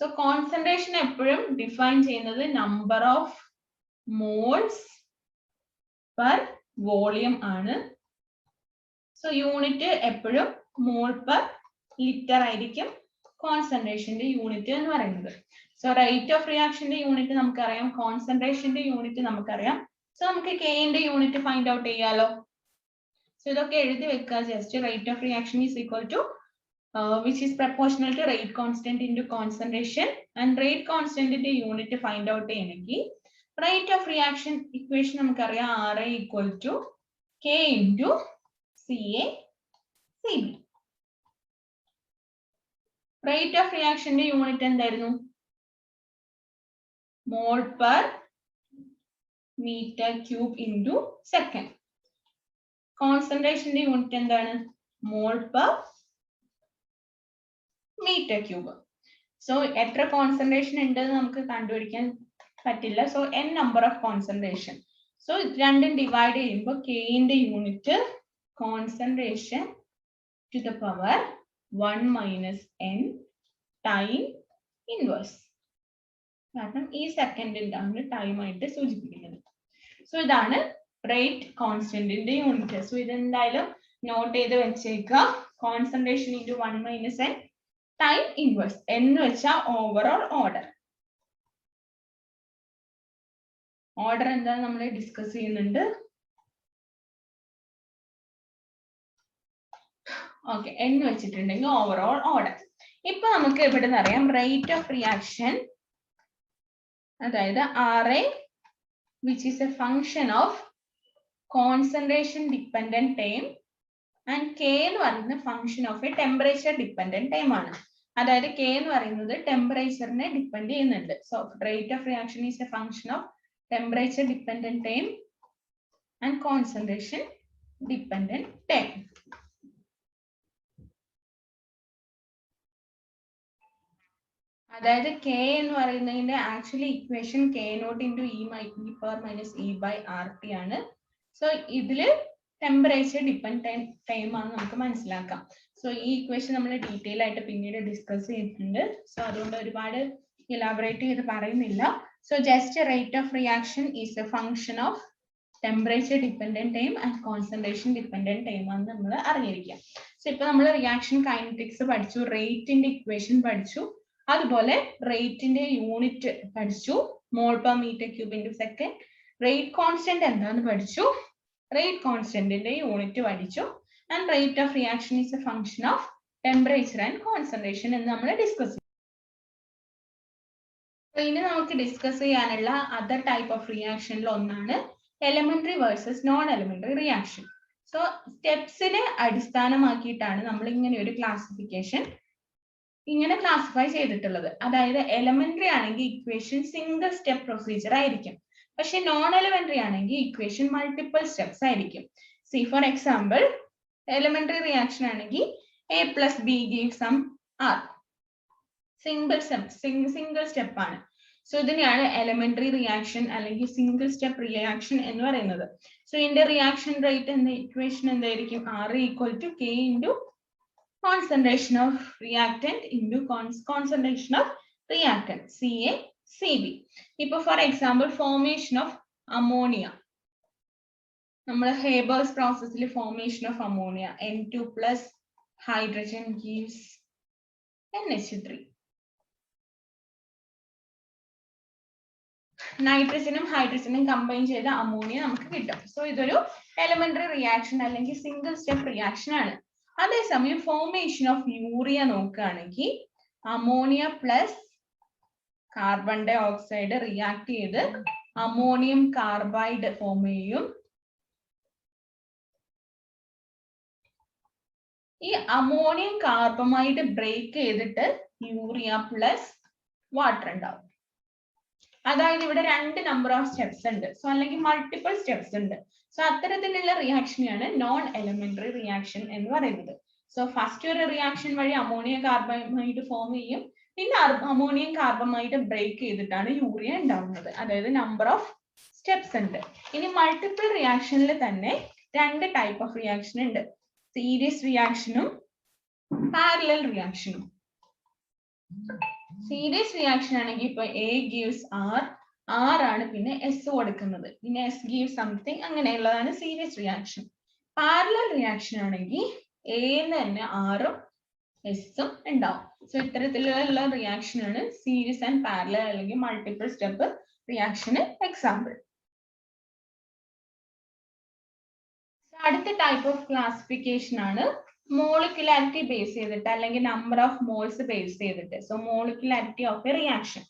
So concentration എപ്പോഴും ഡിഫൈൻ ചെയ്യുന്നത് number of moles per volume ആണ്. സോ യൂണിറ്റ് എപ്പോഴും മോൾ പെർ ലിറ്റർ ആയിരിക്കും കോൺസെൻട്രേഷന്റെ യൂണിറ്റ് എന്ന് പറയുന്നത്. സോ റേറ്റ് ഓഫ് റിയാക്ഷന്റെ യൂണിറ്റ് നമുക്കറിയാം, കോൺസെൻട്രേഷന്റെ യൂണിറ്റ് നമുക്കറിയാം. സോ നമുക്ക് കെന്റെ യൂണിറ്റ് ഫൈൻഡ് ഔട്ട് ചെയ്യാലോ. സോ ഇതൊക്കെ എഴുതി വെക്കുക. Just rate of reaction is equal to which is proportional to rate constant into concentration, and rate constant ന്റെ യൂണിറ്റ് ഫൈൻഡ് ഔട്ട് ചെയ്യണമെങ്കിൽ റേറ്റ് ഓഫ് റിയാക്ഷൻ ഇക്വേഷൻ നമുക്കറിയാം, RA equal to K into CA CB. Rate of റിയാക്ഷന്റെ unit എന്തായിരുന്നു? Mole per metre cube into second. കോൺസെൻട്രേഷന്റെ unit എന്താണ്? Mole per metre cube. So എത്ര concentration ഉണ്ടെന്ന് നമുക്ക് കണ്ടുപിടിക്കാൻ പറ്റില്ല. So n number of concentration. So രണ്ടും ഡിവൈഡ് ചെയ്യുമ്പോൾ കെന്റെ unit concentration to the power 1 minus n time inverse. കാരണം ഈ സെക്കൻഡിലാണ് ടൈം ആയിട്ട് സൂചിപ്പിക്കുന്നത്. സോ ഇതാണ് റേറ്റ് കോൺസ്റ്റന്റിന്റെ യൂണിറ്റ്. സോ ഇതെന്തായാലും നോട്ട് ചെയ്ത് വെച്ചേക്കുക. Concentration into 1 minus n time inverse. എന്ന് വെച്ചാൽ ഓവറോൾ ഓർഡർ. ഓർഡർ എന്താണ് നമ്മൾ ഡിസ്കസ് ചെയ്യുന്നുണ്ട്. ഓക്കെ, എന്ന് വെച്ചിട്ടുണ്ടെങ്കിൽ ഓവറോൾ ഓർഡർ. ഇപ്പൊ നമുക്ക് ഇവിടെ നിന്ന് അറിയാം റേറ്റ് ഓഫ് റിയാക്ഷൻ, അതായത് RA which is a function of concentration dependent time and K എന്ന് പറയുന്നത് function of A temperature dependent time ആണ്. അതായത് K എന്ന് പറയുന്നത് ടെമ്പറേച്ചറിനെ ഡിപ്പെൻഡ് ചെയ്യുന്നുണ്ട്. So rate of reaction is a function of temperature dependent time and concentration dependent time. അതായത് K എന്ന് പറയുന്നതിന്റെ actually equation K0 into E power minus E by RT ആണ്. So ഇതില് ടെമ്പറേച്ചർ ഡിപ്പെൻഡന്റ് ടൈം ആണ് നമുക്ക് മനസ്സിലാക്കാം. So ഈ equation നമ്മൾ ഡീറ്റെയിൽ ആയിട്ട് പിന്നീട് ഡിസ്കസ് ചെയ്തിട്ടുണ്ട്. സോ അതുകൊണ്ട് ഒരുപാട് ഇലാബറേറ്റ് ചെയ്ത് പറയുന്നില്ല. So just rate of reaction is a function of temperature dependent time and concentration dependent time ആണ് നമ്മൾ അറിഞ്ഞിരിക്കുക. സോ ഇപ്പൊ നമ്മൾ റിയാക്ഷൻ കൈനറ്റിക്സ് പഠിച്ചു, റേറ്റിന്റെ ഇക്വേഷൻ പഠിച്ചു, അതുപോലെ റേറ്റിന്റെ യൂണിറ്റ് പഠിച്ചു, mole per metre cube into second. Rate constant എന്താന്ന് പഠിച്ചു, റേറ്റ് കോൺസ്റ്റന്റിന്റെ യൂണിറ്റ് പഠിച്ചു, and rate of reaction is a function of temperature and concentration എന്ന് നമ്മൾ ഡിസ്കസ് ചെയ്തു. ഇനി നമുക്ക് ഡിസ്കസ് ചെയ്യാനുള്ള അതർ ടൈപ്പ് ഓഫ് റിയാക്ഷനിൽ ഒന്നാണ് elementary versus non elementary reaction. So സ്റ്റെപ്സിനെ അടിസ്ഥാനമാക്കിയിട്ടാണ് നമ്മൾ ഇങ്ങനെ ഒരു ക്ലാസിഫിക്കേഷൻ ഇങ്ങനെ ക്ലാസിഫൈ ചെയ്തിട്ടുള്ളത്. അതായത് എലിമെന്ററി ആണെങ്കിൽ ഇക്വേഷൻ സിംഗിൾ സ്റ്റെപ്പ് പ്രൊസീജിയർ ആയിരിക്കും, പക്ഷെ നോൺ എലിമെന്ററി ആണെങ്കിൽ ഇക്വേഷൻ മൾട്ടിപ്പിൾ സ്റ്റെപ്സ് ആയിരിക്കും. C for example, elementary reaction ആണെങ്കിൽ A plus B gives some R. Single step ആണ്. സോ ഇതിനെയാണ് എലിമെന്ററി റിയാക്ഷൻ അല്ലെങ്കിൽ സിംഗിൾ സ്റ്റെപ്പ് റിയാക്ഷൻ എന്ന് പറയുന്നത്. സോ ഇതിന്റെ റിയാക്ഷൻ റേറ്റ് എന്ന ഇക്വേഷൻ എന്തായിരിക്കും? R equal to K into concentration of reactant into concentration of reactant, CA CB. ഇപ്പൊ for example formation of ammonia, നമ്മൾ ഹേബേഴ്സ് പ്രോസസ്സിൽ formation of ammonia N2 plus hydrogen gives NH3. നൈട്രജനും ഹൈഡ്രജനും combine ചെയ്ത ammonia നമുക്ക് കിട്ടും. So ഇതൊരു elementary reaction അല്ലെങ്കിൽ സിംഗിൾ സ്റ്റെപ്പ് റിയാക്ഷൻ ആണ്. അതേസമയം ഫോർമേഷൻ ഓഫ് യൂറിയ നോക്കുകയാണെങ്കിൽ ammonia plus carbon dioxide react ചെയ്ത് അമോണിയം കാർബൈഡ് ഫോം ചെയ്യും. ഈ അമോണിയം കാർബമൈഡ് ബ്രേക്ക് ചെയ്തിട്ട് യൂറിയ പ്ലസ് വാട്ടർ ഉണ്ടാവും. അതായത് ഇവിടെ രണ്ട് നമ്പർ ഓഫ് സ്റ്റെപ്സ് ഉണ്ട്, സോ അല്ലെങ്കിൽ മൾട്ടിപ്പിൾ സ്റ്റെപ്സ് ഉണ്ട്. സോ അത്തരത്തിലുള്ള റിയാക്ഷനെയാണ് നോൺ എലിമെന്ററി റിയാക്ഷൻ എന്ന് പറയുന്നത്. സോ ഫസ്റ്റ് ഒരു റിയാക്ഷൻ വഴി അമോണിയ കാർബമൈഡ് ഫോം ചെയ്യും, പിന്നെ അമോണിയം കാർബമൈഡ് ബ്രേക്ക് ചെയ്തിട്ടാണ് യൂറിയ ഉണ്ടാവുന്നത്. അതായത് നമ്പർ ഓഫ് സ്റ്റെപ്സ് ഉണ്ട്. ഇനി മൾട്ടിപ്പിൾ റിയാക്ഷനിൽ തന്നെ രണ്ട് ടൈപ്പ് ഓഫ് റിയാക്ഷൻ ഉണ്ട്, സീരീസ് റിയാക്ഷനും പാരലൽ റിയാക്ഷനും. സീരീസ് റിയാക്ഷൻ ആണെങ്കിൽ ഇപ്പൊ എ ഗീവ്സ് ആർ, ആർ ആണ് പിന്നെ എസ് കൊടുക്കുന്നത്, പിന്നെ എസ് ഗീവ് സംതിങ്, അങ്ങനെയുള്ളതാണ് സീരീസ് റിയാക്ഷൻ. പാരലൽ റിയാക്ഷൻ ആണെങ്കിൽ എന്ന് തന്നെ ആറും എസും ഉണ്ടാവും. സോ ഇത്തരത്തിലുള്ള റിയാക്ഷൻ ആണ് സീരീസ് ആൻഡ് പാരലൽ അല്ലെങ്കിൽ മൾട്ടിപ്പിൾ സ്റ്റെപ്പ് റിയാക്ഷന് എക്സാമ്പിൾ. അടുത്ത ടൈപ്പ് ഓഫ് ക്ലാസിഫിക്കേഷൻ ആണ് മോളിക്കുലാരിറ്റി ബേസ് ചെയ്തിട്ട് അല്ലെങ്കിൽ നമ്പർ ഓഫ് മോൾസ് ബേസ് ചെയ്തിട്ട്. So molecularity of a reaction.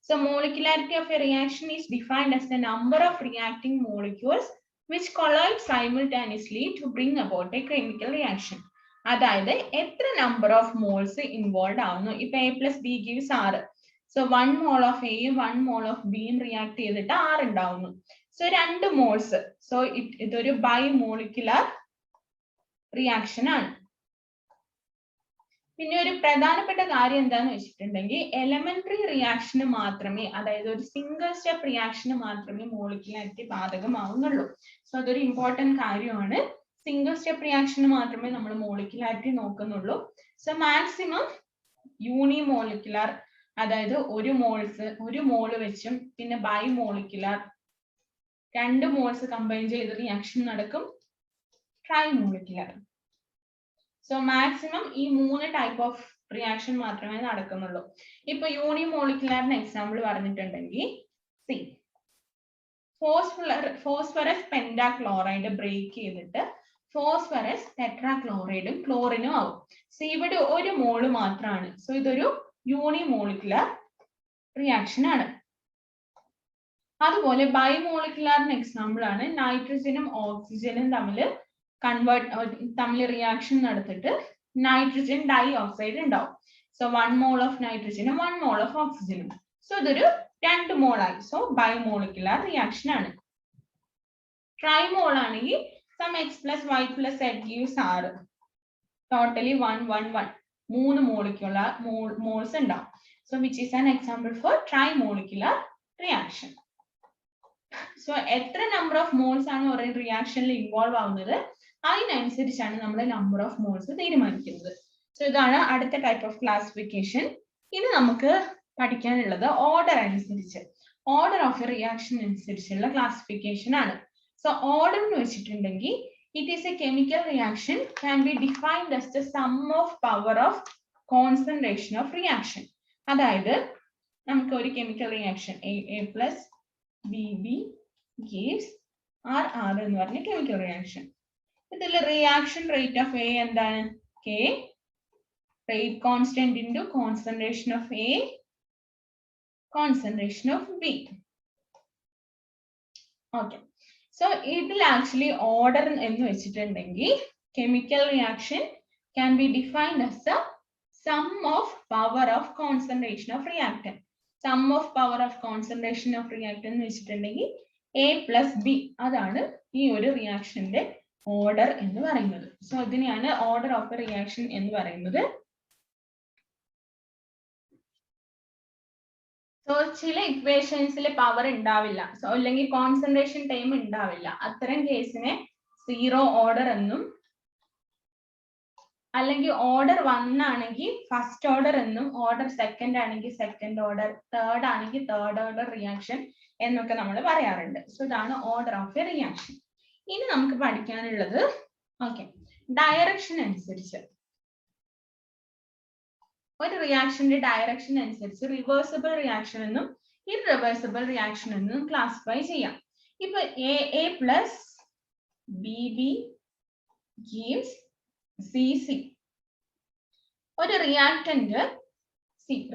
So molecularity of a reaction is defined as the number of reacting molecules which collide simultaneously to bring about a chemical reaction. അതായത് എത്ര number of moles involve ആവുന്നു. ഇപ്പൊ A plus B gives 6. So 1 mole of എയും 1 mole of ബിയും react ചെയ്തിട്ട് 6 ഉണ്ടാവുന്നു. So 2 moles. So ഇതൊരു bimolecular reaction ആണ്. പിന്നെ ഒരു പ്രധാനപ്പെട്ട കാര്യം എന്താന്ന് വെച്ചിട്ടുണ്ടെങ്കിൽ എലമെന്ററി റിയാക്ഷന് മാത്രമേ, അതായത് ഒരു സിംഗിൾ സ്റ്റെപ്പ് റിയാക്ഷന് മാത്രമേ മോളിക്കുലാരിറ്റി ബാധകമാവുന്നുള്ളൂ. സോ അതൊരു ഇമ്പോർട്ടന്റ് കാര്യമാണ്. സിംഗിൾ സ്റ്റെപ്പ് റിയാക്ഷന് മാത്രമേ നമ്മൾ മോളിക്കുലാരിറ്റി നോക്കുന്നുള്ളൂ. സോ മാക്സിമം യൂണിമോളിക്കുലർ, അതായത് ഒരു മോള് വെച്ചും പിന്നെ ബൈ മോളിക്കുലർ 2 മോൾസ് കമ്പൈൻ ചെയ്ത് റിയാക്ഷൻ നടക്കും. Try molecular. സോ മാക്സിമം ഈ 3 ടൈപ്പ് ഓഫ് റിയാക്ഷൻ മാത്രമേ നടക്കുന്നുള്ളൂ. ഇപ്പൊ യൂണിമോളിക്കുലറിന് എക്സാമ്പിൾ പറഞ്ഞിട്ടുണ്ടെങ്കിൽ സി ഫോസ്ഫറസ് പെന്റാക്ലോറൈഡ് ബ്രേക്ക് ചെയ്തിട്ട് ഫോസ്ഫറസ് ടെട്രാക്ലോറൈഡും ക്ലോറിനും ആവും. സോ ഇവിടെ ഒരു മോള് മാത്രമാണ്. സോ ഇതൊരു യൂണിമോളിക്കുലർ റിയാക്ഷൻ ആണ്. അതുപോലെ ബൈമോളിക്കുലറിന് എക്സാമ്പിൾ ആണ് നൈട്രജനും ഓക്സിജനും തമ്മിൽ റിയാക്ഷൻ നടത്തിട്ട് നൈട്രജൻ ഡൈ ഓക്സൈഡ് ഉണ്ടാവും. സോ 1 മോൾ ഓഫ് നൈട്രജനും 1 മോൾ ഓഫ് ഓക്സിജനും. സോ ഇതൊരു 2 മോളായി. സോ ബൈമോളിക്കുലർ റിയാക്ഷൻ ആണ്. ട്രൈമോൾ ആണെങ്കിൽ some x plus y plus z gives 6. Totally 1 1 1 3 moles ഉണ്ടാവും. So which is an example for trimolecular reaction. So എത്ര number of moles ആണ് ഒരു റിയാക്ഷനിൽ ഇൻവോൾവ് ആവുന്നത് അതിനനുസരിച്ചാണ് നമ്മൾ നമ്പർ ഓഫ് മോൾസ് തീരുമാനിക്കുന്നത്. സോ ഇതാണ് അടുത്ത ടൈപ്പ് ഓഫ് ക്ലാസിഫിക്കേഷൻ. ഇനി നമുക്ക് പഠിക്കാനുള്ളത് ഓർഡർ അനുസരിച്ച്, ഓർഡർ ഓഫ് എ റിയാക്ഷൻ അനുസരിച്ചുള്ള ക്ലാസിഫിക്കേഷൻ ആണ്. സോ ഓർഡർ എന്ന് വെച്ചിട്ടുണ്ടെങ്കിൽ it is a chemical reaction can be defined as the sum of power of concentration of reaction. അതായത് നമുക്ക് ഒരു chemical reaction A plus B B gives R R എന്ന് പറഞ്ഞ chemical reaction. ഇതിൽ reaction rate of A എന്താണ്? K rate constant into concentration of A concentration of B. Okay. So ഇതിൽ actually order എന്ന് വെച്ചിട്ടുണ്ടെങ്കിൽ chemical reaction can be defined as the sum of power of concentration of reactant. Sum of power of concentration of reactant എന്ന് വെച്ചിട്ടുണ്ടെങ്കിൽ A plus B, അതാണ് ഈ ഒരു റിയാക്ഷന്റെ order എന്ന് പറയുന്നത്. സോ ഇതിനെയാണ് ഓർഡർ ഓഫ് എ റിയാക്ഷൻ എന്ന് പറയുന്നത്. സോ ചില ഇക്വേഷൻസിൽ പവർ ഉണ്ടാവില്ല, സോ അല്ലെങ്കിൽ കോൺസെൻട്രേഷൻ ടൈം ഉണ്ടാവില്ല. അത്തരം കേസിനെ 0 ഓർഡർ എന്നും, അല്ലെങ്കിൽ ഓർഡർ 1 ആണെങ്കിൽ ഫസ്റ്റ് ഓർഡർ എന്നും, ഓർഡർ സെക്കൻഡ് ആണെങ്കിൽ സെക്കൻഡ് ഓർഡർ, തേർഡ് ആണെങ്കിൽ തേർഡ് ഓർഡർ റിയാക്ഷൻ എന്നൊക്കെ നമ്മൾ പറയാറുണ്ട്. സോ ഇതാണ് ഓർഡർ ഓഫ് എ റിയാക്ഷൻ. ഇനി നമുക്ക് പഠിക്കാനുള്ളത് ഡയറക്ഷൻ അനുസരിച്ച്, ഒരു റിയാക്ഷന്റെ ഡയറക്ഷൻ അനുസരിച്ച് റിവേഴ്സിബിൾ റിയാക്ഷൻ എന്നും ഇർറിവേഴ്സിബിൾ റിയാക്ഷൻ എന്നും ക്ലാസിഫൈ ചെയ്യാം. ഇപ്പൊ A plus B B gives CC. ഒരു reactant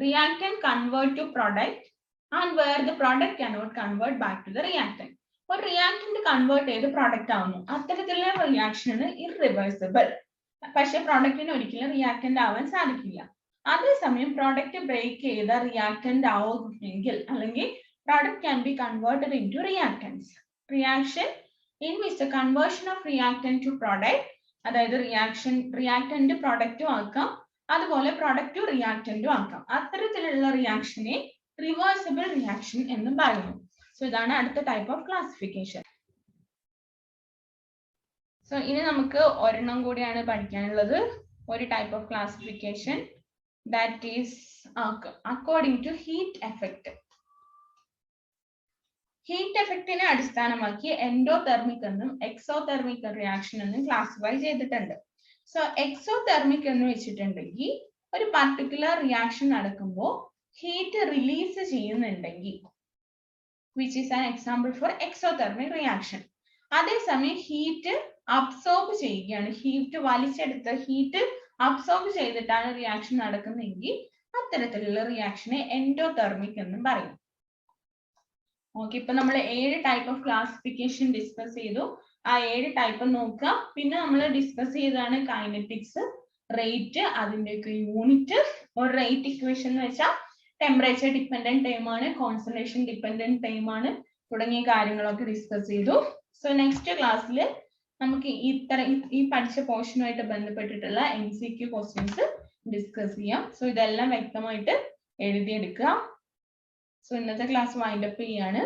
reactant convert to product and where the product cannot convert back to the reactant. ഒരു റിയാക്ടന്റ് കൺവേർട്ട് ചെയ്ത് പ്രൊഡക്റ്റ് ആവുന്നു, അത്തരത്തിലുള്ള റിയാക്ഷൻ ആണ് ഇർറിവേഴ്സിബിൾ. പക്ഷെ പ്രൊഡക്റ്റിന് ഒരിക്കലും റിയാക്ടന്റ് ആവാൻ സാധിക്കില്ല. അതേസമയം പ്രൊഡക്റ്റ് ബ്രേക്ക് ചെയ്ത റിയാക്ടന്റ് ആവുമെങ്കിൽ, അല്ലെങ്കിൽ product can be converted into reactants. Reaction in which the conversion of reactant to product, അതായത് റിയാക്ടന്റ് പ്രൊഡക്റ്റും ആക്കാം, അതുപോലെ പ്രൊഡക്റ്റ് റിയാക്ടന്റും ആക്കാം. അത്തരത്തിലുള്ള റിയാക്ഷനെ റിവേഴ്സിബിൾ റിയാക്ഷൻ എന്ന് പറയുന്നു. സോ ഇതാണ് അടുത്ത ടൈപ്പ് ഓഫ് ക്ലാസിഫിക്കേഷൻ. സോ ഇനി നമുക്ക് ഒരെണ്ണം കൂടിയാണ് പഠിക്കാനുള്ളത്, ഒരു type of classification that is according to heat effect. Heat എഫക്റ്റിനെ അടിസ്ഥാനമാക്കി എൻഡോതെർമിക് എന്നും എക്സോതെർമിക് റിയാക്ഷൻ എന്നും ക്ലാസിഫൈ ചെയ്തിട്ടുണ്ട്. സോ എക്സോതെർമിക് എന്ന് വെച്ചിട്ടുണ്ടെങ്കിൽ ഒരു പർട്ടിക്കുലർ റിയാക്ഷൻ നടക്കുമ്പോൾ ഹീറ്റ് റിലീസ് ചെയ്യുന്നുണ്ടെങ്കിൽ which is an example for exothermic reaction. അതേസമയം ഹീറ്റ് അബ്സോർബ് ചെയ്യുകയാണ്, ഹീറ്റ് വലിച്ചെടുത്ത് ഹീറ്റ് അബ്സോർബ് ചെയ്തിട്ടാണ് റിയാക്ഷൻ നടക്കുന്നതെങ്കിൽ അത്തരത്തിലുള്ള റിയാക്ഷനെ എൻഡോതെർമിക് എന്നും പറയും. ഓക്കെ, ഇപ്പൊ നമ്മൾ 7 ടൈപ്പ് ഓഫ് ക്ലാസിഫിക്കേഷൻ ഡിസ്കസ് ചെയ്തു. ആ 7 ടൈപ്പ് നോക്കുക. പിന്നെ നമ്മൾ ഡിസ്കസ് ചെയ്തതാണ് കൈനറ്റിക്സ്, റേറ്റ്, അതിന്റെയൊക്കെ യൂണിറ്റ്. ഒരു റേറ്റ് ഇക്വേഷൻ എന്ന് വെച്ചാൽ ടെമ്പറേച്ചർ ഡിപ്പെൻഡന്റ് ടൈം ആണ്, കോൺസെൻട്രേഷൻ ഡിപ്പെൻഡന്റ് ടൈം ആണ്, തുടങ്ങിയ കാര്യങ്ങളൊക്കെ ഡിസ്കസ് ചെയ്തു. സോ നെക്സ്റ്റ് ക്ലാസ്സിൽ നമുക്ക് ഈ പഠിച്ച പോർഷനുമായിട്ട് ബന്ധപ്പെട്ടിട്ടുള്ള MCQ ക്വസ്റ്റ്യൻസ് ഡിസ്കസ് ചെയ്യാം. സോ ഇതെല്ലാം വ്യക്തമായിട്ട് എഴുതിയെടുക്കുക. സോ ഇന്നത്തെ ക്ലാസ് വൈൻഡ് അപ്പ് ചെയ്യാണ്.